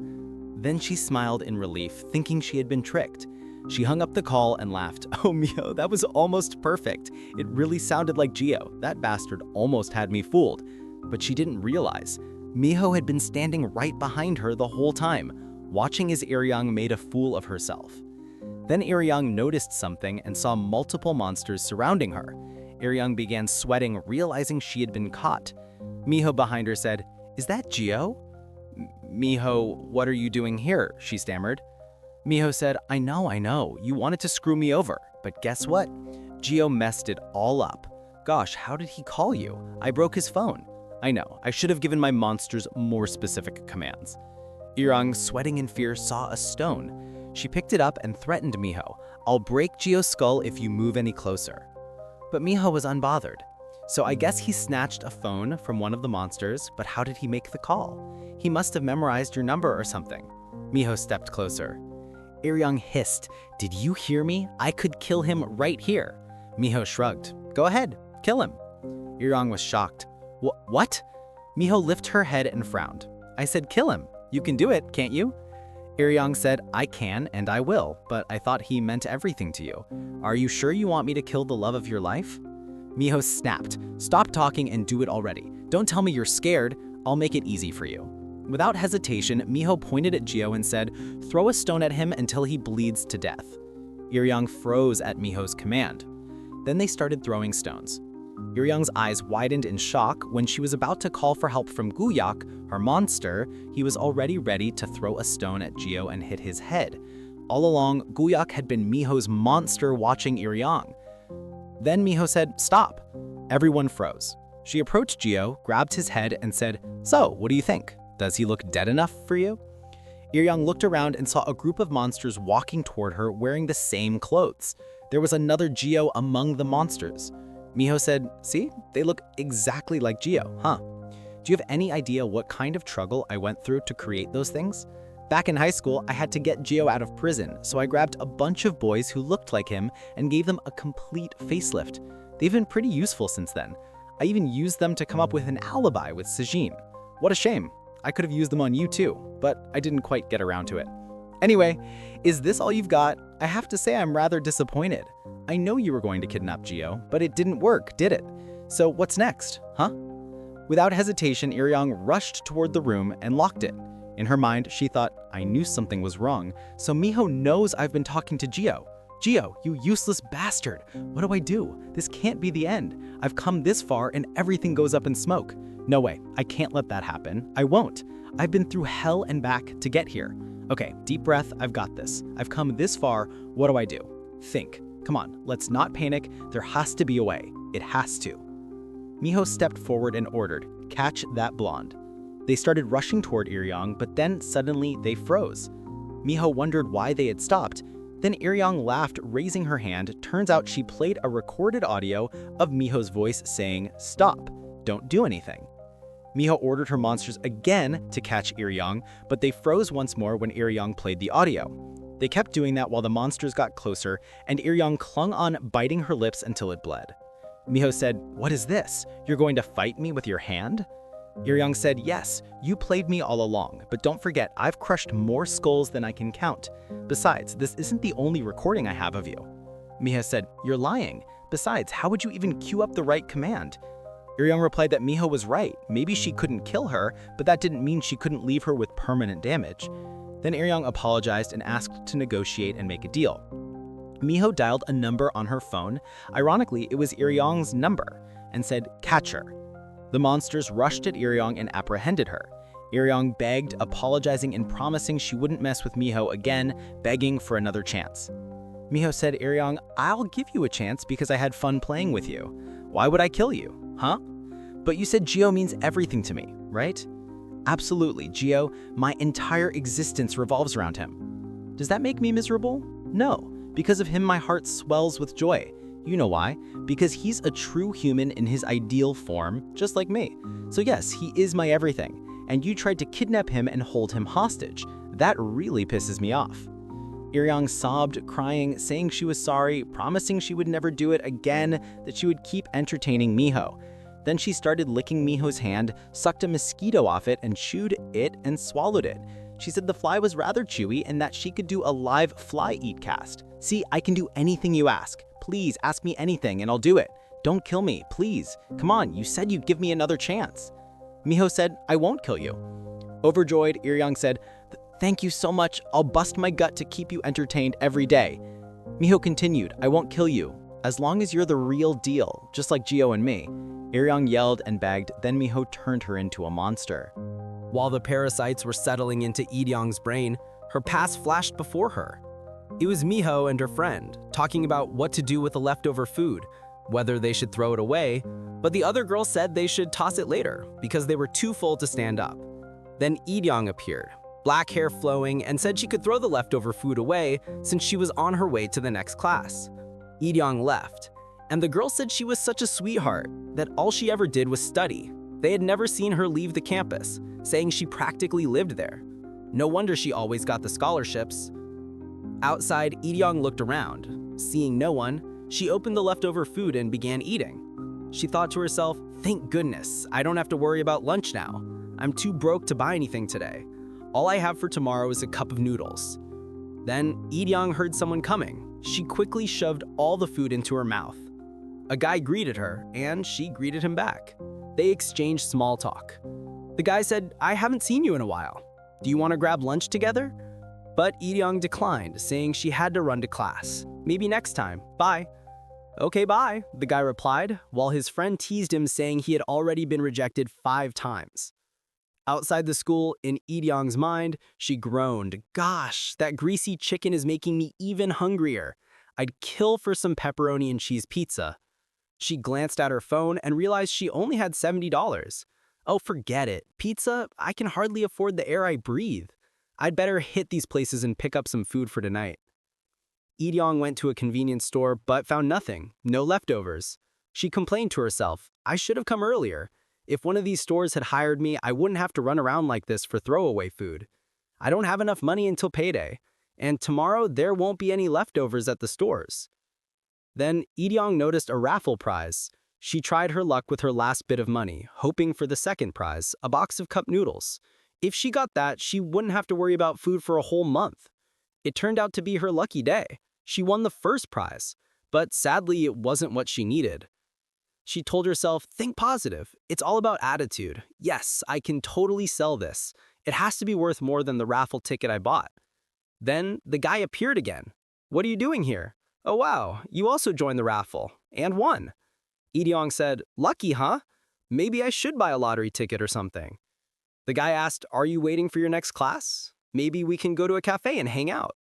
Then she smiled in relief, thinking she had been tricked. She hung up the call and laughed. "Oh, Miho, that was almost perfect. It really sounded like Gio. That bastard almost had me fooled." But she didn't realize. Miho had been standing right behind her the whole time, watching as Iryong made a fool of herself. Then Iryong noticed something and saw multiple monsters surrounding her. Iryong began sweating, realizing she had been caught. Miho behind her said, "Is that Gio?" "Miho, what are you doing here?" she stammered. Miho said, I know, you wanted to screw me over, but guess what? Gio messed it all up. Gosh, how did he call you? I broke his phone. I know, I should have given my monsters more specific commands." Iryong, sweating in fear, saw a stone. She picked it up and threatened Miho, "I'll break Gio's skull if you move any closer." But Miho was unbothered. So I guess he snatched a phone from one of the monsters, but how did he make the call? He must have memorized your number or something. Miho stepped closer. Iryong hissed, "Did you hear me? I could kill him right here." Miho shrugged. "Go ahead, kill him." Iryong was shocked. What? Miho lifted her head and frowned. "I said kill him. You can do it, can't you?" Iryong said, "I can and I will, but I thought he meant everything to you. Are you sure you want me to kill the love of your life?" Miho snapped, "Stop talking and do it already. Don't tell me you're scared. I'll make it easy for you." Without hesitation, Miho pointed at Gio and said, "Throw a stone at him until he bleeds to death." Iryong froze at Miho's command. Then they started throwing stones. Iryong's eyes widened in shock. When she was about to call for help from Guyak, her monster, he was already ready to throw a stone at Gio and hit his head. All along, Guyak had been Miho's monster watching Iryong. Then Miho said, "Stop." Everyone froze. She approached Gio, grabbed his head, and said, "So, what do you think? Does he look dead enough for you?" Iryong looked around and saw a group of monsters walking toward her wearing the same clothes. There was another Gio among the monsters. Miho said, "See, they look exactly like Gio, huh? Do you have any idea what kind of struggle I went through to create those things? Back in high school, I had to get Gio out of prison, so I grabbed a bunch of boys who looked like him and gave them a complete facelift. They've been pretty useful since then. I even used them to come up with an alibi with Seinen. What a shame. I could have used them on you too, but I didn't quite get around to it. Anyway, is this all you've got? I have to say I'm rather disappointed. I know you were going to kidnap Gio, but it didn't work, did it? So what's next, huh?" Without hesitation, Iryong rushed toward the room and locked it. In her mind, she thought, I knew something was wrong, so Miho knows I've been talking to Gio. Gio, you useless bastard. What do I do? This can't be the end. I've come this far and everything goes up in smoke. No way, I can't let that happen. I won't. I've been through hell and back to get here. Okay, deep breath, I've got this. I've come this far, what do I do? Think. Come on, let's not panic. There has to be a way. It has to. Miho stepped forward and ordered, "Catch that blonde." They started rushing toward Iryong, but then suddenly they froze. Miho wondered why they had stopped. Then Iryong laughed, raising her hand. Turns out she played a recorded audio of Miho's voice saying, "Stop, don't do anything." Miho ordered her monsters again to catch Iryong, but they froze once more when Iryong played the audio. They kept doing that while the monsters got closer, and Iryong clung on, biting her lips until it bled. Miho said, "What is this? You're going to fight me with your hand?" Iryong said, "Yes, you played me all along, but don't forget, I've crushed more skulls than I can count. Besides, this isn't the only recording I have of you." Miho said, "You're lying. Besides, how would you even cue up the right command?" Iryong replied that Miho was right. Maybe she couldn't kill her, but that didn't mean she couldn't leave her with permanent damage. Then Iryong apologized and asked to negotiate and make a deal. Miho dialed a number on her phone. Ironically, it was Iryong's number, and said, "Catch her." The monsters rushed at Iryong and apprehended her. Iryong begged, apologizing and promising she wouldn't mess with Miho again, begging for another chance. Miho said, Iryong, I'll give you a chance because I had fun playing with you. Why would I kill you, huh? But you said Gio means everything to me, right? Absolutely, Gio, my entire existence revolves around him. Does that make me miserable? No, because of him my heart swells with joy. You know why? Because he's a true human in his ideal form, just like me. So yes, he is my everything, and you tried to kidnap him and hold him hostage. That really pisses me off. Iryong sobbed, crying, saying she was sorry, promising she would never do it again, that she would keep entertaining Miho. Then she started licking Miho's hand, sucked a mosquito off it, and chewed it and swallowed it. She said the fly was rather chewy and that she could do a live fly eat cast. See, I can do anything you ask. Please ask me anything and I'll do it. Don't kill me, please. Come on, you said you'd give me another chance. Miho said, I won't kill you. Overjoyed, Iryong said, thank you so much. I'll bust my gut to keep you entertained every day. Miho continued, I won't kill you, as long as you're the real deal, just like Gio and me. Iryong yelled and begged, then Miho turned her into a monster. While the parasites were settling into Iryong's brain, her past flashed before her. It was Miho and her friend, talking about what to do with the leftover food, whether they should throw it away, but the other girl said they should toss it later because they were too full to stand up. Then Iryong appeared, black hair flowing, and said she could throw the leftover food away since she was on her way to the next class. Iryong left, and the girl said she was such a sweetheart that all she ever did was study. They had never seen her leave the campus, saying she practically lived there. No wonder she always got the scholarships. Outside, Iryong looked around. Seeing no one, she opened the leftover food and began eating. She thought to herself, thank goodness, I don't have to worry about lunch now. I'm too broke to buy anything today. All I have for tomorrow is a cup of noodles. Then Iryong heard someone coming. She quickly shoved all the food into her mouth. A guy greeted her, and she greeted him back. They exchanged small talk. The guy said, I haven't seen you in a while. Do you want to grab lunch together? But Iryong declined, saying she had to run to class. Maybe next time. Bye. Okay, bye, the guy replied, while his friend teased him, saying he had already been rejected 5 times. Outside the school, in Iryong's mind, she groaned, gosh, that greasy chicken is making me even hungrier. I'd kill for some pepperoni and cheese pizza. She glanced at her phone and realized she only had $70. Oh, forget it. Pizza? I can hardly afford the air I breathe. I'd better hit these places and pick up some food for tonight. Iryong went to a convenience store but found nothing, no leftovers. She complained to herself, I should have come earlier. If one of these stores had hired me, I wouldn't have to run around like this for throwaway food. I don't have enough money until payday, and tomorrow there won't be any leftovers at the stores. Then Iryong noticed a raffle prize. She tried her luck with her last bit of money, hoping for the second prize, a box of cup noodles. If she got that, she wouldn't have to worry about food for a whole month. It turned out to be her lucky day. She won the first prize, but sadly it wasn't what she needed. She told herself, think positive. It's all about attitude. Yes, I can totally sell this. It has to be worth more than the raffle ticket I bought. Then the guy appeared again. What are you doing here? Oh wow, you also joined the raffle, and won. Iryong said, lucky, huh? Maybe I should buy a lottery ticket or something. The guy asked, are you waiting for your next class? Maybe we can go to a cafe and hang out.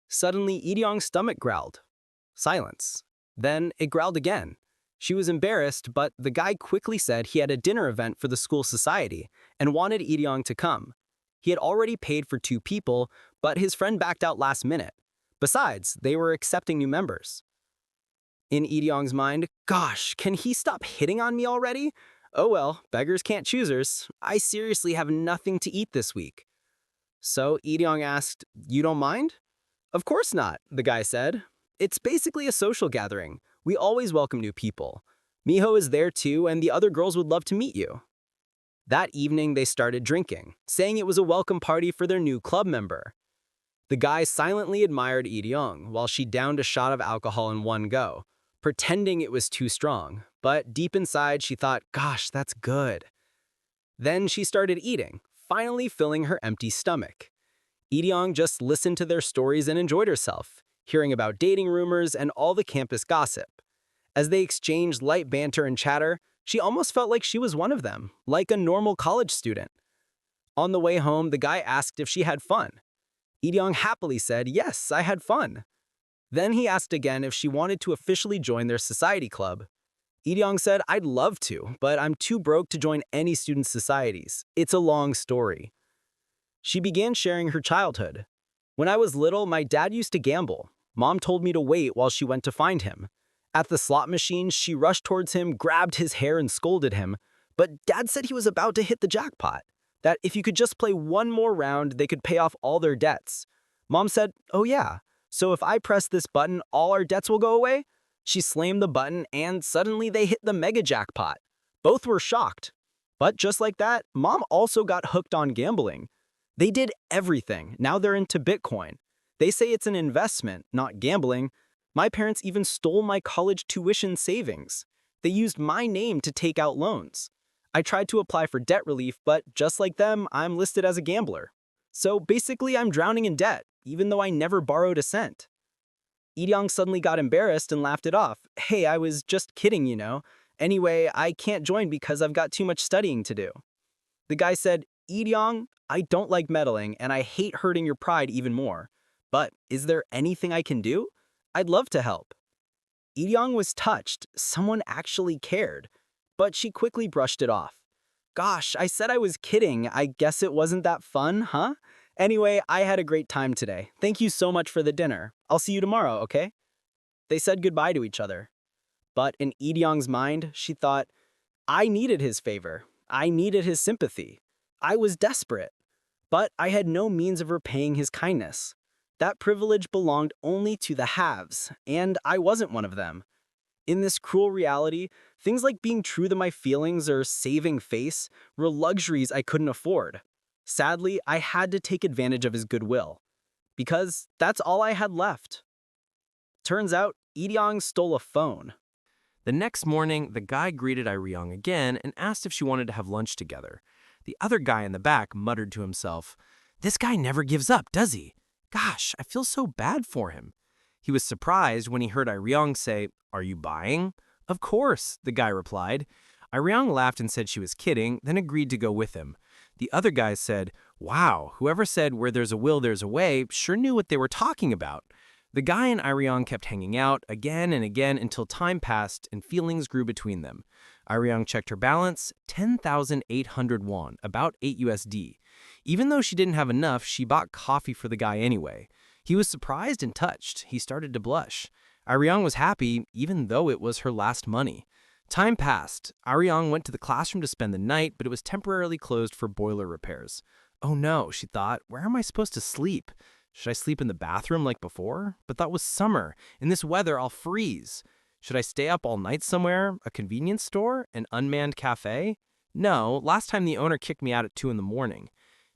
Suddenly, Iryong's stomach growled. Silence. Then it growled again. She was embarrassed, but the guy quickly said he had a dinner event for the school society and wanted Iryong to come. He had already paid for 2 people, but his friend backed out last minute. Besides, they were accepting new members. In Iryong's mind, gosh, can he stop hitting on me already? Oh well, beggars can't choosers. I seriously have nothing to eat this week. So Iryong asked, you don't mind? Of course not, the guy said. It's basically a social gathering. We always welcome new people. Miho is there too, and the other girls would love to meet you. That evening, they started drinking, saying it was a welcome party for their new club member. The guy silently admired Iryong while she downed a shot of alcohol in one go, pretending it was too strong, but deep inside she thought, gosh, that's good. Then she started eating, finally filling her empty stomach. Iryong just listened to their stories and enjoyed herself, hearing about dating rumors and all the campus gossip. As they exchanged light banter and chatter, She almost felt like she was one of them, like a normal college student. On the way home, the guy asked if she had fun. Lee happily said, "Yes, I had fun." Then he asked again if she wanted to officially join their society club. Lee said, "I'd love to, but I'm too broke to join any student societies. It's a long story." She began sharing her childhood. "When I was little, my dad used to gamble. Mom told me to wait while she went to find him. At the slot machines, she rushed towards him, grabbed his hair, and scolded him. But Dad said he was about to hit the jackpot, that if you could just play one more round, they could pay off all their debts. Mom said, 'Oh yeah, so if I press this button, all our debts will go away?' She slammed the button, and suddenly they hit the mega jackpot. Both were shocked. But just like that, Mom also got hooked on gambling. They did everything. Now they're into Bitcoin. They say it's an investment, not gambling. My parents even stole my college tuition savings. They used my name to take out loans. I tried to apply for debt relief, but just like them, I'm listed as a gambler. So basically, I'm drowning in debt, even though I never borrowed a cent." Lee suddenly got embarrassed and laughed it off. "Hey, I was just kidding, you know. Anyway, I can't join because I've got too much studying to do." The guy said, "Lee, I don't like meddling, and I hate hurting your pride even more. But is there anything I can do? I'd love to help." Lee was touched. Someone actually cared. But she quickly brushed it off. "Gosh, I said I was kidding. I guess it wasn't that fun, huh? Anyway, I had a great time today. Thank you so much for the dinner. I'll see you tomorrow, okay?" They said goodbye to each other. But in Lee mind, she thought, I needed his favor. I needed his sympathy. I was desperate. But I had no means of repaying his kindness. That privilege belonged only to the haves, and I wasn't one of them. In this cruel reality, things like being true to my feelings or saving face were luxuries I couldn't afford. Sadly, I had to take advantage of his goodwill, because that's all I had left. Turns out, Lee stole a phone. The next morning, the guy greeted Iryong again and asked if she wanted to have lunch together. The other guy in the back muttered to himself, "This guy never gives up, does he? Gosh, I feel so bad for him." He was surprised when he heard Iryong say, "Are you buying?" "Of course," the guy replied. Iryong laughed and said she was kidding, then agreed to go with him. The other guy said, "Wow, whoever said where there's a will, there's a way sure knew what they were talking about." The guy and Iryong kept hanging out again and again until time passed and feelings grew between them. Iryong checked her balance, 10,800 won, about 8 USD. Even though she didn't have enough, she bought coffee for the guy anyway. He was surprised and touched. He started to blush. Iryong was happy, even though it was her last money. Time passed. Iryong went to the classroom to spend the night, but it was temporarily closed for boiler repairs. Oh no, she thought, where am I supposed to sleep? Should I sleep in the bathroom like before? But that was summer. In this weather, I'll freeze. Should I stay up all night somewhere? A convenience store? An unmanned cafe? No, last time the owner kicked me out at 2 in the morning.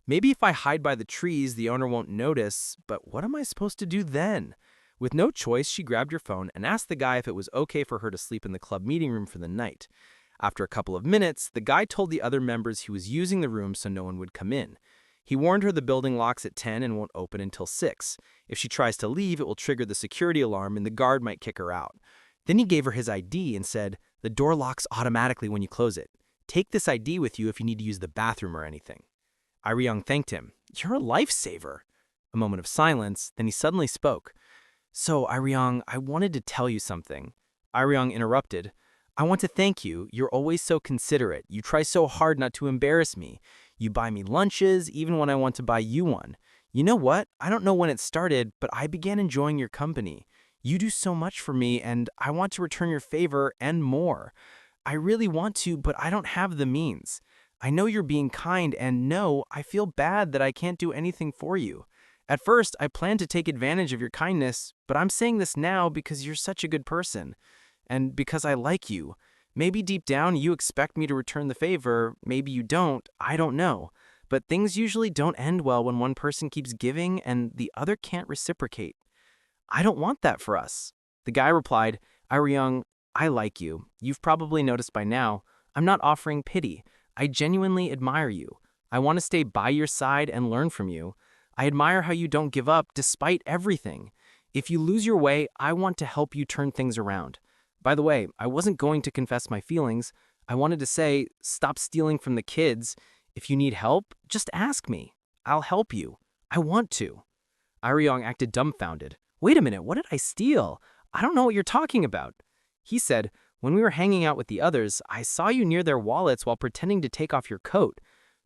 Maybe if I hide by the trees, the owner won't notice, but what am I supposed to do then? With no choice, she grabbed her phone and asked the guy if it was okay for her to sleep in the club meeting room for the night. After a couple of minutes, the guy told the other members he was using the room so no one would come in. He warned her the building locks at 10 and won't open until 6. If she tries to leave, it will trigger the security alarm and the guard might kick her out. Then he gave her his ID and said, "The door locks automatically when you close it. Take this ID with you if you need to use the bathroom or anything." Iryong thanked him. "You're a lifesaver." A moment of silence, then he suddenly spoke. "So, Iryong, I wanted to tell you something." Iryong interrupted. "I want to thank you. You're always so considerate. You try so hard not to embarrass me. You buy me lunches, even when I want to buy you one. You know what? I don't know when it started, but I began enjoying your company. You do so much for me, and I want to return your favor and more. I really want to, but I don't have the means. I know you're being kind, and no, I feel bad that I can't do anything for you. At first, I planned to take advantage of your kindness, but I'm saying this now because you're such a good person, and because I like you. Maybe deep down you expect me to return the favor, maybe you don't, I don't know. But things usually don't end well when one person keeps giving and the other can't reciprocate. I don't want that for us." The guy replied, "Iryong, I like you. You've probably noticed by now. I'm not offering pity. I genuinely admire you. I want to stay by your side and learn from you. I admire how you don't give up despite everything. If you lose your way, I want to help you turn things around. By the way, I wasn't going to confess my feelings. I wanted to say, stop stealing from the kids. If you need help, just ask me. I'll help you. I want to. Aryong acted dumbfounded. Wait a minute, what did I steal? I don't know what you're talking about. He said, when we were hanging out with the others, I saw you near their wallets while pretending to take off your coat.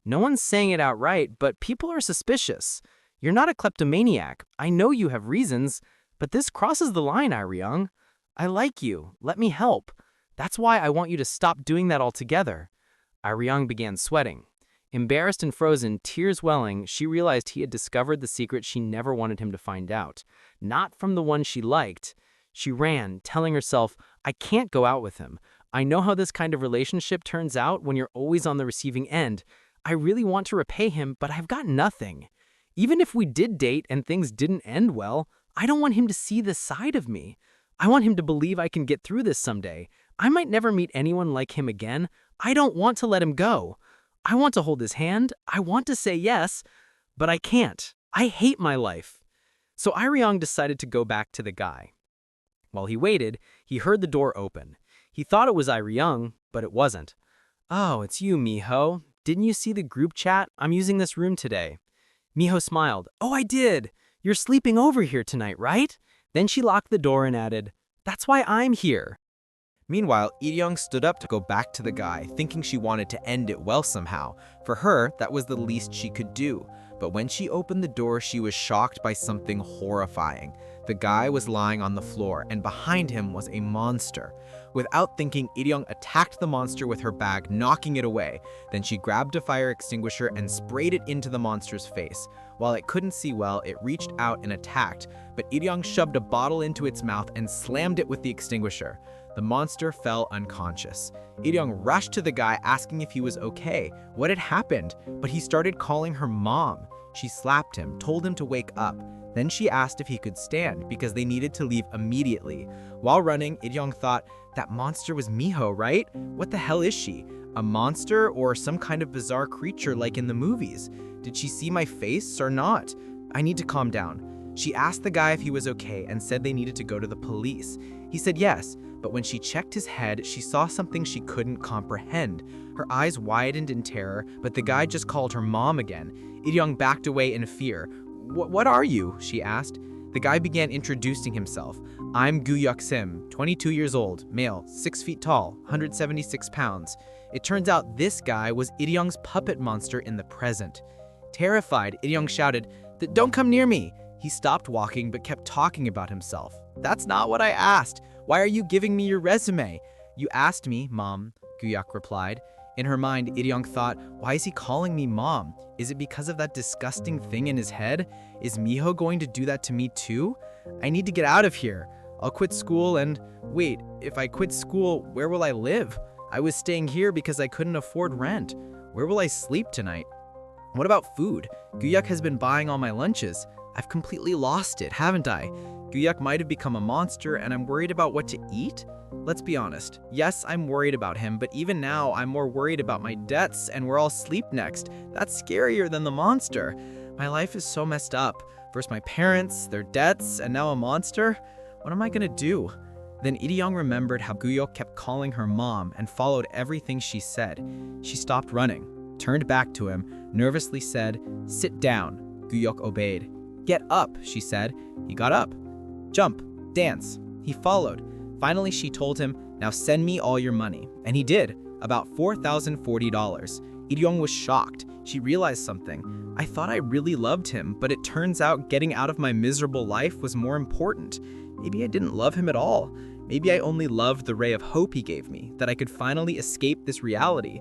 No one's saying it outright, but people are suspicious. You're not a kleptomaniac. I know you have reasons, but this crosses the line, Aryong. I like you. Let me help. That's why I want you to stop doing that altogether. Aryong began sweating. Embarrassed and frozen, tears welling, she realized he had discovered the secret she never wanted him to find out. Not from the one she liked. She ran, telling herself, I can't go out with him. I know how this kind of relationship turns out when you're always on the receiving end. I really want to repay him, but I've got nothing. Even if we did date and things didn't end well, I don't want him to see this side of me. I want him to believe I can get through this someday. I might never meet anyone like him again. I don't want to let him go. I want to hold his hand. I want to say yes, but I can't. I hate my life. So Aryong decided to go back to the guy. While he waited, he heard the door open. He thought it was Aryong, but it wasn't. Oh, it's you, Miho. Didn't you see the group chat? I'm using this room today. Miho smiled. Oh, I did. You're sleeping over here tonight, right? Then she locked the door and added, that's why I'm here. Meanwhile, Lee-young stood up to go back to the guy, thinking she wanted to end it well somehow. For her, that was the least she could do. But when she opened the door, she was shocked by something horrifying. The guy was lying on the floor, and behind him was a monster. Without thinking, Lee-young attacked the monster with her bag, knocking it away. Then she grabbed a fire extinguisher and sprayed it into the monster's face. While it couldn't see well, it reached out and attacked, but Lee-young shoved a bottle into its mouth and slammed it with the extinguisher. The monster fell unconscious. Lee-young rushed to the guy asking if he was okay, what had happened, but he started calling her mom. She slapped him, told him to wake up. Then she asked if he could stand because they needed to leave immediately. While running, Lee-young thought, that monster was Miho, right? What the hell is she? A monster or some kind of bizarre creature like in the movies? Did she see my face or not? I need to calm down. She asked the guy if he was okay and said they needed to go to the police. He said yes, but when she checked his head, she saw something she couldn't comprehend. Her eyes widened in terror, but the guy just called her mom again. Lee-young backed away in fear. What are you? She asked. The guy began introducing himself. I'm Guyuk Sim, 22 years old, male, 6 feet tall, 176 pounds. It turns out this guy was Lee-young's puppet monster in the present. Terrified, Lee-young shouted, "Don't come near me!" He stopped walking but kept talking about himself. That's not what I asked. Why are you giving me your resume? You asked me, Mom, Guyuk replied. In her mind, Lee-young thought, why is he calling me Mom? Is it because of that disgusting thing in his head? Is Miho going to do that to me too? I need to get out of here. I'll quit school and... Wait, if I quit school, where will I live? I was staying here because I couldn't afford rent. Where will I sleep tonight? What about food? Guyuk has been buying all my lunches. I've completely lost it, haven't I? Guyuk might have become a monster and I'm worried about what to eat? Let's be honest. Yes, I'm worried about him, but even now, I'm more worried about my debts and where I'll sleep next. That's scarier than the monster. My life is so messed up. First my parents, their debts, and now a monster? What am I gonna do? Then Lee-young remembered how Guyuk kept calling her mom and followed everything she said. She stopped running, turned back to him, nervously said, "Sit down." Guyuk obeyed. "Get up," she said. He got up. "Jump, dance." He followed. Finally, she told him, "Now send me all your money." And he did, about $4,040. Lee-young was shocked. She realized something. I thought I really loved him, but it turns out getting out of my miserable life was more important. Maybe I didn't love him at all. Maybe I only loved the ray of hope he gave me, that I could finally escape this reality.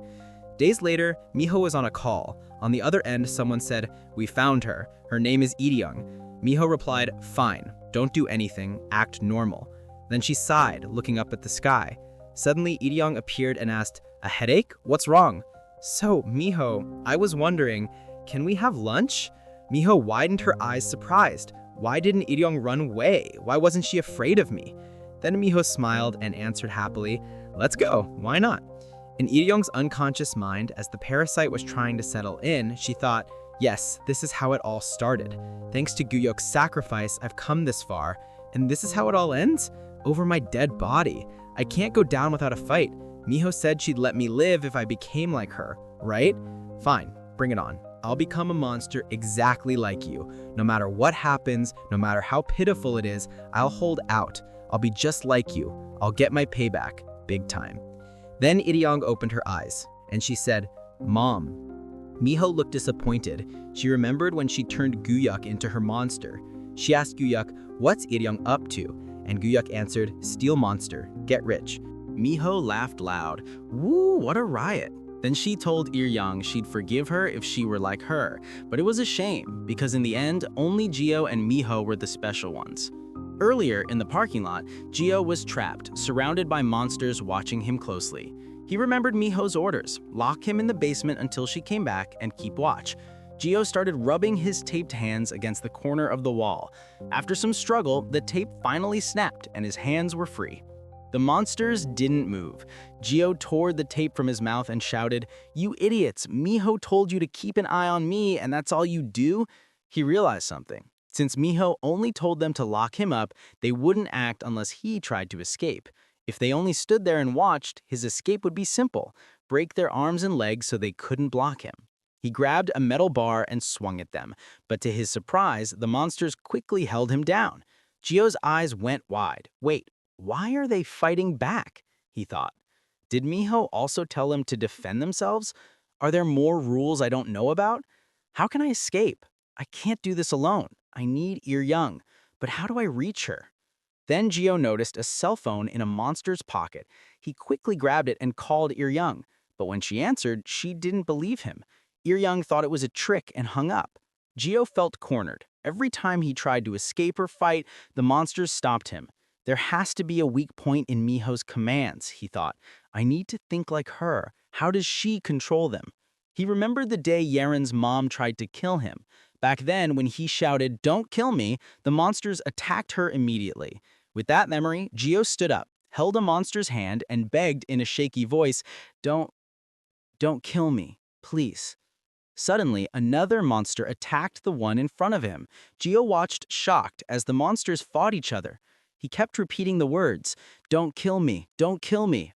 Days later, Miho was on a call. On the other end, someone said, "We found her. Her name is Lee-young." Miho replied, "Fine. Don't do anything. Act normal." Then she sighed, looking up at the sky. Suddenly, Lee-young appeared and asked, "A headache? What's wrong?" "So, Miho, I was wondering, can we have lunch?" Miho widened her eyes, surprised. Why didn't Lee-young run away? Why wasn't she afraid of me? Then Miho smiled and answered happily, "Let's go. Why not?" In Lee-young's unconscious mind, as the parasite was trying to settle in, she thought, yes, this is how it all started. Thanks to Guyuk's sacrifice, I've come this far. And this is how it all ends? Over my dead body. I can't go down without a fight. Miho said she'd let me live if I became like her, right? Fine, bring it on. I'll become a monster exactly like you. No matter what happens, no matter how pitiful it is, I'll hold out. I'll be just like you. I'll get my payback, big time. Then Iryong opened her eyes, and she said, Mom. Miho looked disappointed. She remembered when she turned Guyuk into her monster. She asked Guyuk, what's Iryong up to? And Guyuk answered, steal monster, get rich. Miho laughed loud. Woo, what a riot. Then she told Iryong she'd forgive her if she were like her, but it was a shame, because in the end, only Gio and Miho were the special ones. Earlier, in the parking lot, Gio was trapped, surrounded by monsters watching him closely. He remembered Miho's orders, lock him in the basement until she came back and keep watch. Gio started rubbing his taped hands against the corner of the wall. After some struggle, the tape finally snapped and his hands were free. The monsters didn't move. Gio tore the tape from his mouth and shouted, "You idiots, Miho told you to keep an eye on me and that's all you do?" He realized something. Since Miho only told them to lock him up, they wouldn't act unless he tried to escape. If they only stood there and watched, his escape would be simple: break their arms and legs so they couldn't block him. He grabbed a metal bar and swung at them, but to his surprise, the monsters quickly held him down. Gio's eyes went wide. Wait, why are they fighting back? He thought. Did Miho also tell them to defend themselves? Are there more rules I don't know about? How can I escape? I can't do this alone. I need Iryong, but how do I reach her? Then Gio noticed a cell phone in a monster's pocket. He quickly grabbed it and called Iryong, but when she answered, she didn't believe him. Iryong thought it was a trick and hung up. Gio felt cornered. Every time he tried to escape or fight, the monsters stopped him. There has to be a weak point in Miho's commands, he thought. I need to think like her. How does she control them? He remembered the day Yaren's mom tried to kill him. Back then, when he shouted, "Don't kill me," the monsters attacked her immediately. With that memory, Gio stood up, held a monster's hand, and begged in a shaky voice, Don't kill me, please." Suddenly, another monster attacked the one in front of him. Gio watched shocked as the monsters fought each other. He kept repeating the words, don't kill me,"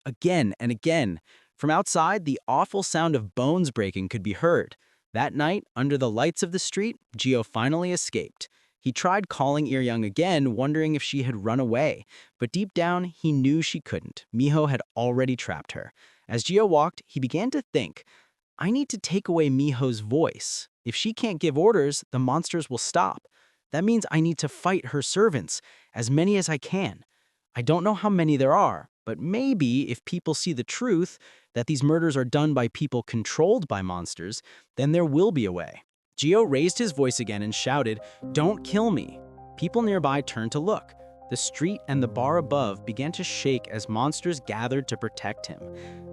again and again. From outside, the awful sound of bones breaking could be heard. That night, under the lights of the street, Gio finally escaped. He tried calling Iryong again, wondering if she had run away. But deep down, he knew she couldn't. Miho had already trapped her. As Gio walked, he began to think, I need to take away Miho's voice. If she can't give orders, the monsters will stop. That means I need to fight her servants, as many as I can. I don't know how many there are, but maybe if people see the truth, that these murders are done by people controlled by monsters, then there will be a way. Gio raised his voice again and shouted, "Don't kill me." People nearby turned to look. The street and the bar above began to shake as monsters gathered to protect him.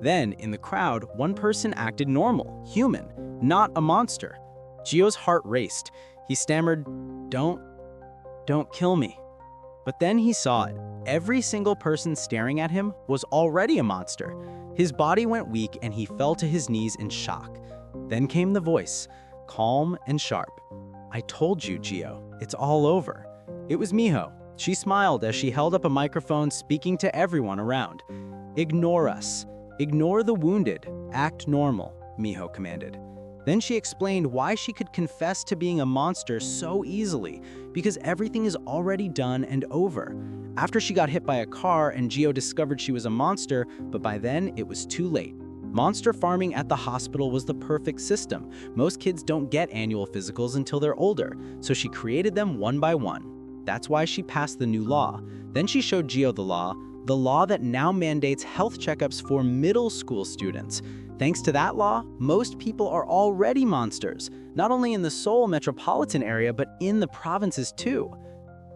Then, in the crowd, one person acted normal, human, not a monster. Gio's heart raced. He stammered, Don't kill me." But then he saw it. Every single person staring at him was already a monster. His body went weak and he fell to his knees in shock. Then came the voice, calm and sharp. "I told you, Gio, it's all over." It was Miho. She smiled as she held up a microphone, speaking to everyone around. "Ignore us. Ignore the wounded. Act normal," Miho commanded. Then she explained why she could confess to being a monster so easily, because everything is already done and over. After she got hit by a car and Gio discovered she was a monster, but by then it was too late. Monster farming at the hospital was the perfect system. Most kids don't get annual physicals until they're older, so she created them one by one. That's why she passed the new law. Then she showed Gio the law that now mandates health checkups for middle school students. Thanks to that law, most people are already monsters, not only in the Seoul metropolitan area, but in the provinces too.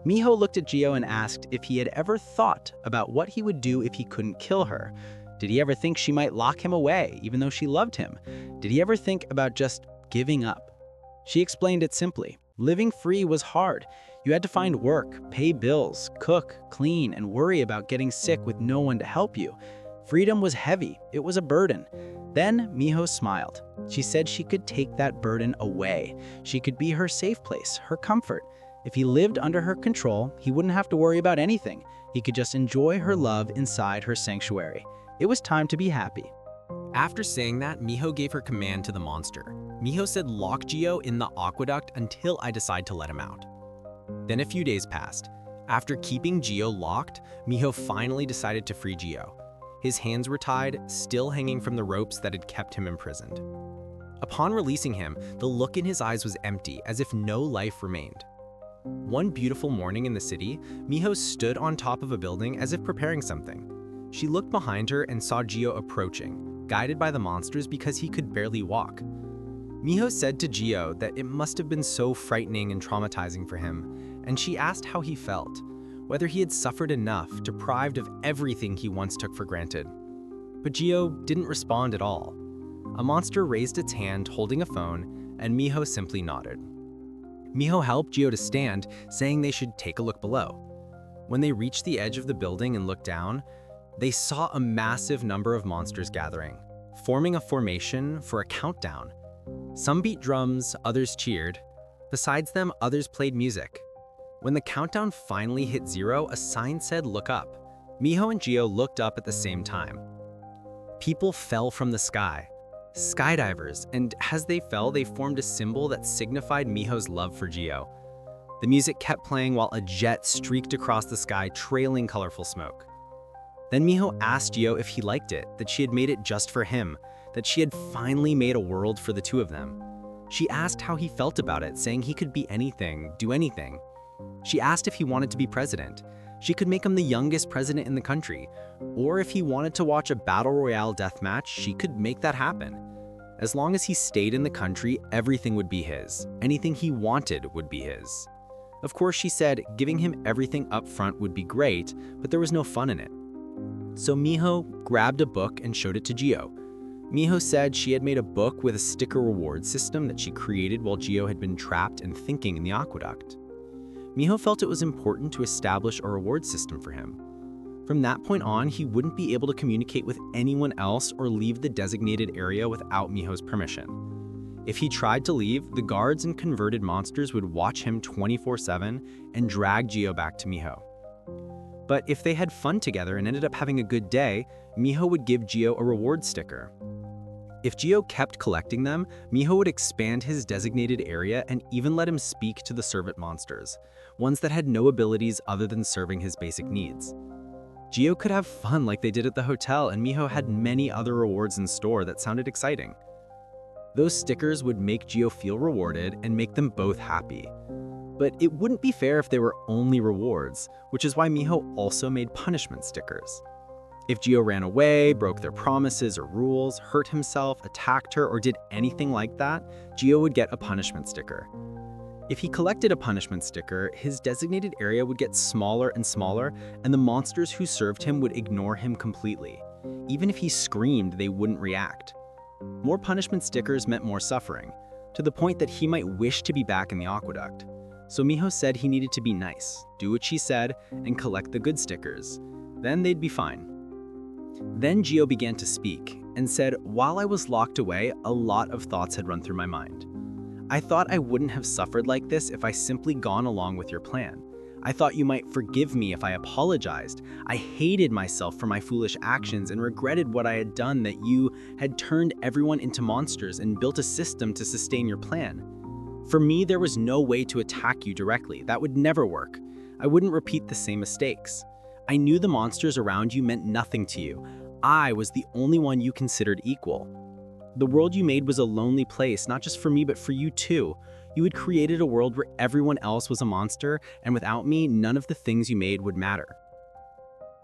Miho looked at Gio and asked if he had ever thought about what he would do if he couldn't kill her. Did he ever think she might lock him away, even though she loved him? Did he ever think about just giving up? She explained it simply. Living free was hard. You had to find work, pay bills, cook, clean, and worry about getting sick with no one to help you. Freedom was heavy. It was a burden. Then Miho smiled. She said she could take that burden away. She could be her safe place, her comfort. If he lived under her control, he wouldn't have to worry about anything. He could just enjoy her love inside her sanctuary. It was time to be happy. After saying that, Miho gave her command to the monster. Miho said, "Lock Gio in the aqueduct until I decide to let him out." Then a few days passed. After keeping Gio locked, Miho finally decided to free Gio. His hands were tied, still hanging from the ropes that had kept him imprisoned. Upon releasing him, the look in his eyes was empty, as if no life remained. One beautiful morning in the city, Miho stood on top of a building as if preparing something. She looked behind her and saw Gio approaching, guided by the monsters because he could barely walk. Miho said to Gio that it must have been so frightening and traumatizing for him, and she asked how he felt, whether he had suffered enough, deprived of everything he once took for granted. But Gio didn't respond at all. A monster raised its hand holding a phone, and Miho simply nodded. Miho helped Gio to stand, saying they should take a look below. When they reached the edge of the building and looked down, they saw a massive number of monsters gathering, forming a formation for a countdown. Some beat drums, others cheered. Besides them, others played music. When the countdown finally hit 0, a sign said, "Look up." Miho and Gio looked up at the same time. People fell from the sky. Skydivers, and as they fell, they formed a symbol that signified Miho's love for Gio. The music kept playing while a jet streaked across the sky, trailing colorful smoke. Then Miho asked Gio if he liked it, that she had made it just for him, that she had finally made a world for the two of them. She asked how he felt about it, saying he could be anything, do anything. She asked if he wanted to be president. She could make him the youngest president in the country. Or if he wanted to watch a battle royale deathmatch, she could make that happen. As long as he stayed in the country, everything would be his. Anything he wanted would be his. Of course, she said giving him everything up front would be great, but there was no fun in it. So Miho grabbed a book and showed it to Gio. Miho said she had made a book with a sticker reward system that she created while Gio had been trapped and thinking in the aqueduct. Miho felt it was important to establish a reward system for him. From that point on, he wouldn't be able to communicate with anyone else or leave the designated area without Miho's permission. If he tried to leave, the guards and converted monsters would watch him 24/7 and drag Gio back to Miho. But if they had fun together and ended up having a good day, Miho would give Gio a reward sticker. If Gio kept collecting them, Miho would expand his designated area and even let him speak to the servant monsters, ones that had no abilities other than serving his basic needs. Gio could have fun like they did at the hotel, and Miho had many other rewards in store that sounded exciting. Those stickers would make Gio feel rewarded and make them both happy. But it wouldn't be fair if they were only rewards, which is why Miho also made punishment stickers. If Gio ran away, broke their promises or rules, hurt himself, attacked her, or did anything like that, Gio would get a punishment sticker. If he collected a punishment sticker, his designated area would get smaller and smaller, and the monsters who served him would ignore him completely. Even if he screamed, they wouldn't react. More punishment stickers meant more suffering, to the point that he might wish to be back in the aqueduct. So Miho said he needed to be nice, do what she said, and collect the good stickers. Then they'd be fine. Then Gio began to speak, and said, "While I was locked away, a lot of thoughts had run through my mind. I thought I wouldn't have suffered like this if I simply gone along with your plan. I thought you might forgive me if I apologized. I hated myself for my foolish actions and regretted what I had done, that you had turned everyone into monsters and built a system to sustain your plan. For me, there was no way to attack you directly. That would never work. I wouldn't repeat the same mistakes. I knew the monsters around you meant nothing to you. I was the only one you considered equal. The world you made was a lonely place, not just for me, but for you too. You had created a world where everyone else was a monster, and without me, none of the things you made would matter."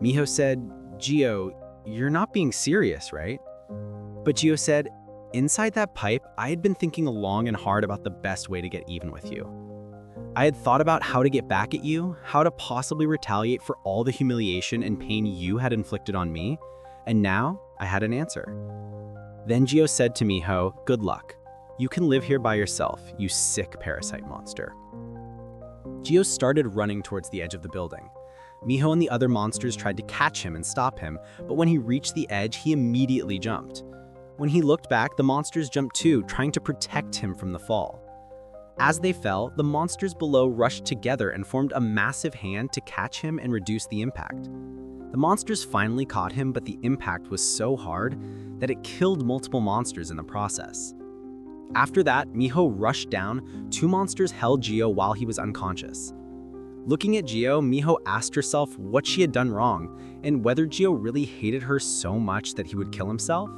Miho said, "Gio, you're not being serious, right?" But Gio said, "Inside that pipe, I had been thinking long and hard about the best way to get even with you. I had thought about how to get back at you, how to possibly retaliate for all the humiliation and pain you had inflicted on me, and now I had an answer." Then Gio said to Miho, "Good luck. You can live here by yourself, you sick parasite monster." Gio started running towards the edge of the building. Miho and the other monsters tried to catch him and stop him, but when he reached the edge, he immediately jumped. When he looked back, the monsters jumped too, trying to protect him from the fall. As they fell, the monsters below rushed together and formed a massive hand to catch him and reduce the impact. The monsters finally caught him, but the impact was so hard that it killed multiple monsters in the process. After that, Miho rushed down. 2 monsters held Gio while he was unconscious. Looking at Gio, Miho asked herself what she had done wrong and whether Gio really hated her so much that he would kill himself.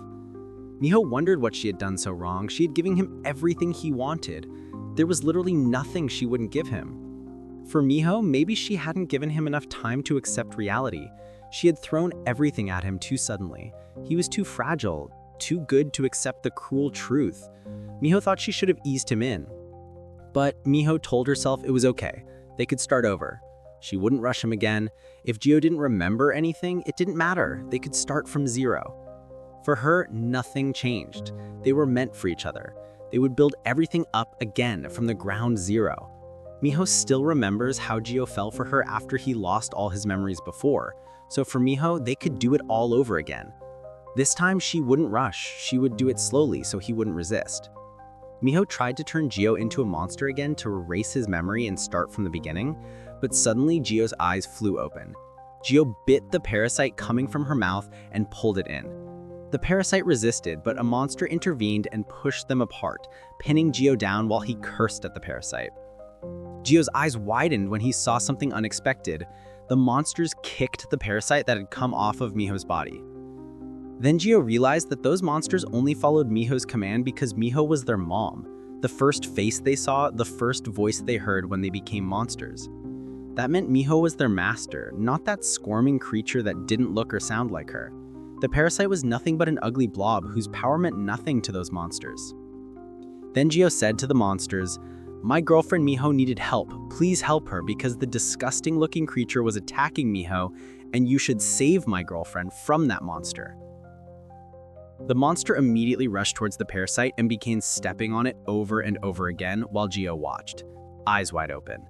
Miho wondered what she had done so wrong. She had given him everything he wanted. There was literally nothing she wouldn't give him. For Miho, maybe she hadn't given him enough time to accept reality. She had thrown everything at him too suddenly. He was too fragile, too good to accept the cruel truth. Miho thought she should have eased him in. But Miho told herself it was okay. They could start over. She wouldn't rush him again. If Gio didn't remember anything, it didn't matter. They could start from zero. For her, nothing changed. They were meant for each other. They would build everything up again from the ground zero. Miho still remembers how Gio fell for her after he lost all his memories before. So for Miho, they could do it all over again. This time, she wouldn't rush. She would do it slowly so he wouldn't resist. Miho tried to turn Gio into a monster again to erase his memory and start from the beginning, but suddenly Gio's eyes flew open. Gio bit the parasite coming from her mouth and pulled it in. The parasite resisted, but a monster intervened and pushed them apart, pinning Gio down while he cursed at the parasite. Gio's eyes widened when he saw something unexpected. The monsters kicked the parasite that had come off of Miho's body. Then Gio realized that those monsters only followed Miho's command because Miho was their mom, the first face they saw, the first voice they heard when they became monsters. That meant Miho was their master, not that squirming creature that didn't look or sound like her. The parasite was nothing but an ugly blob whose power meant nothing to those monsters. Then Gio said to the monsters, "My girlfriend Miho needed help. Please help her because the disgusting-looking creature was attacking Miho, and you should save my girlfriend from that monster." The monster immediately rushed towards the parasite and began stepping on it over and over again while Gio watched, eyes wide open.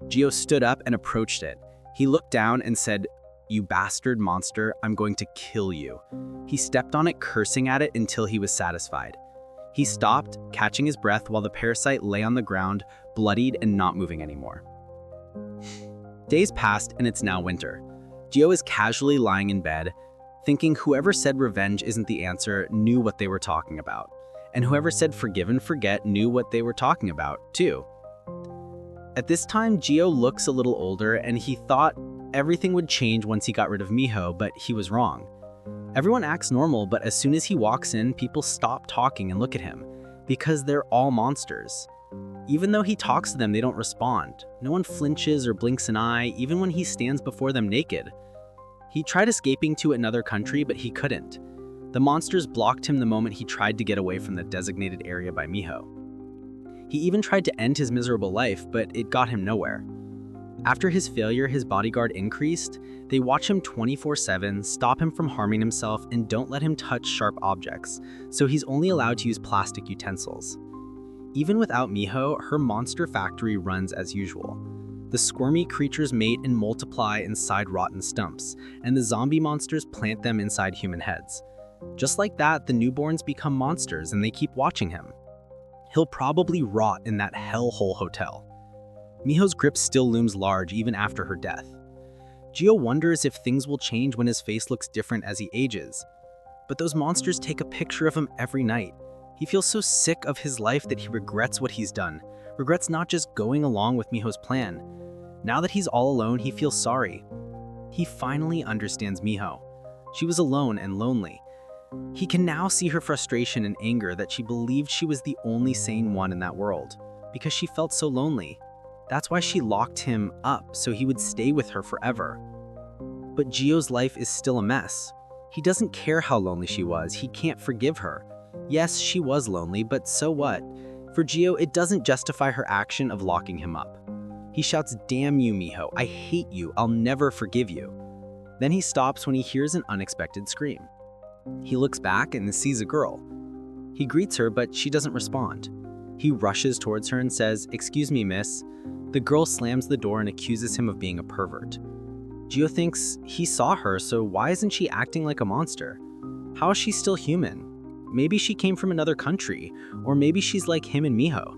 Gio stood up and approached it. He looked down and said, "You bastard monster, I'm going to kill you." He stepped on it, cursing at it until he was satisfied. He stopped, catching his breath while the parasite lay on the ground, bloodied and not moving anymore. Days passed and it's now winter. Gio is casually lying in bed, thinking whoever said revenge isn't the answer knew what they were talking about. And whoever said forgive and forget knew what they were talking about, too. At this time, Gio looks a little older and he thought everything would change once he got rid of Miho, but he was wrong. Everyone acts normal, but as soon as he walks in, people stop talking and look at him, because they're all monsters. Even though he talks to them, they don't respond. No one flinches or blinks an eye, even when he stands before them naked. He tried escaping to another country, but he couldn't. The monsters blocked him the moment he tried to get away from the designated area by Miho. He even tried to end his miserable life, but it got him nowhere. After his failure, his bodyguard increased. They watch him 24/7, stop him from harming himself, and don't let him touch sharp objects, so he's only allowed to use plastic utensils. Even without Miho, her monster factory runs as usual. The squirmy creatures mate and multiply inside rotten stumps, and the zombie monsters plant them inside human heads. Just like that, the newborns become monsters and they keep watching him. He'll probably rot in that hellhole hotel. Miho's grip still looms large even after her death. Gio wonders if things will change when his face looks different as he ages. But those monsters take a picture of him every night. He feels so sick of his life that he regrets what he's done, regrets not just going along with Miho's plan. Now that he's all alone, he feels sorry. He finally understands Miho. She was alone and lonely. He can now see her frustration and anger that she believed she was the only sane one in that world, because she felt so lonely. That's why she locked him up, so he would stay with her forever. But Gio's life is still a mess. He doesn't care how lonely she was. He can't forgive her. Yes, she was lonely, but so what? For Gio, it doesn't justify her action of locking him up. He shouts, "Damn you, Miho. I hate you. I'll never forgive you." Then he stops when he hears an unexpected scream. He looks back and sees a girl. He greets her, but she doesn't respond. He rushes towards her and says, "Excuse me, miss." The girl slams the door and accuses him of being a pervert. Gio thinks he saw her, so why isn't she acting like a monster? How is she still human? Maybe she came from another country, or maybe she's like him and Miho.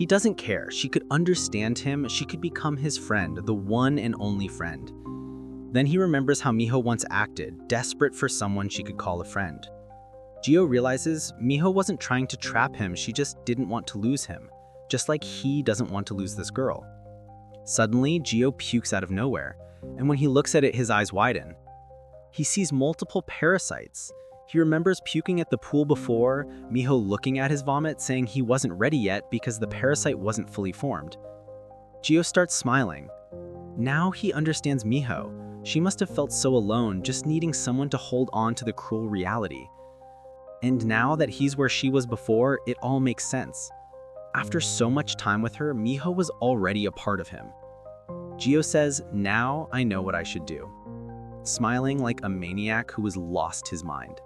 He doesn't care. She could understand him. She could become his friend, the one and only friend. Then he remembers how Miho once acted, desperate for someone she could call a friend. Gio realizes Miho wasn't trying to trap him, she just didn't want to lose him, just like he doesn't want to lose this girl. Suddenly, Gio pukes out of nowhere, and when he looks at it, his eyes widen. He sees multiple parasites. He remembers puking at the pool before, Miho looking at his vomit saying he wasn't ready yet because the parasite wasn't fully formed. Gio starts smiling. Now he understands Miho. She must have felt so alone, just needing someone to hold on to the cruel reality. And now that he's where she was before, it all makes sense. After so much time with her, Miho was already a part of him. Gio says, "Now I know what I should do," smiling like a maniac who has lost his mind.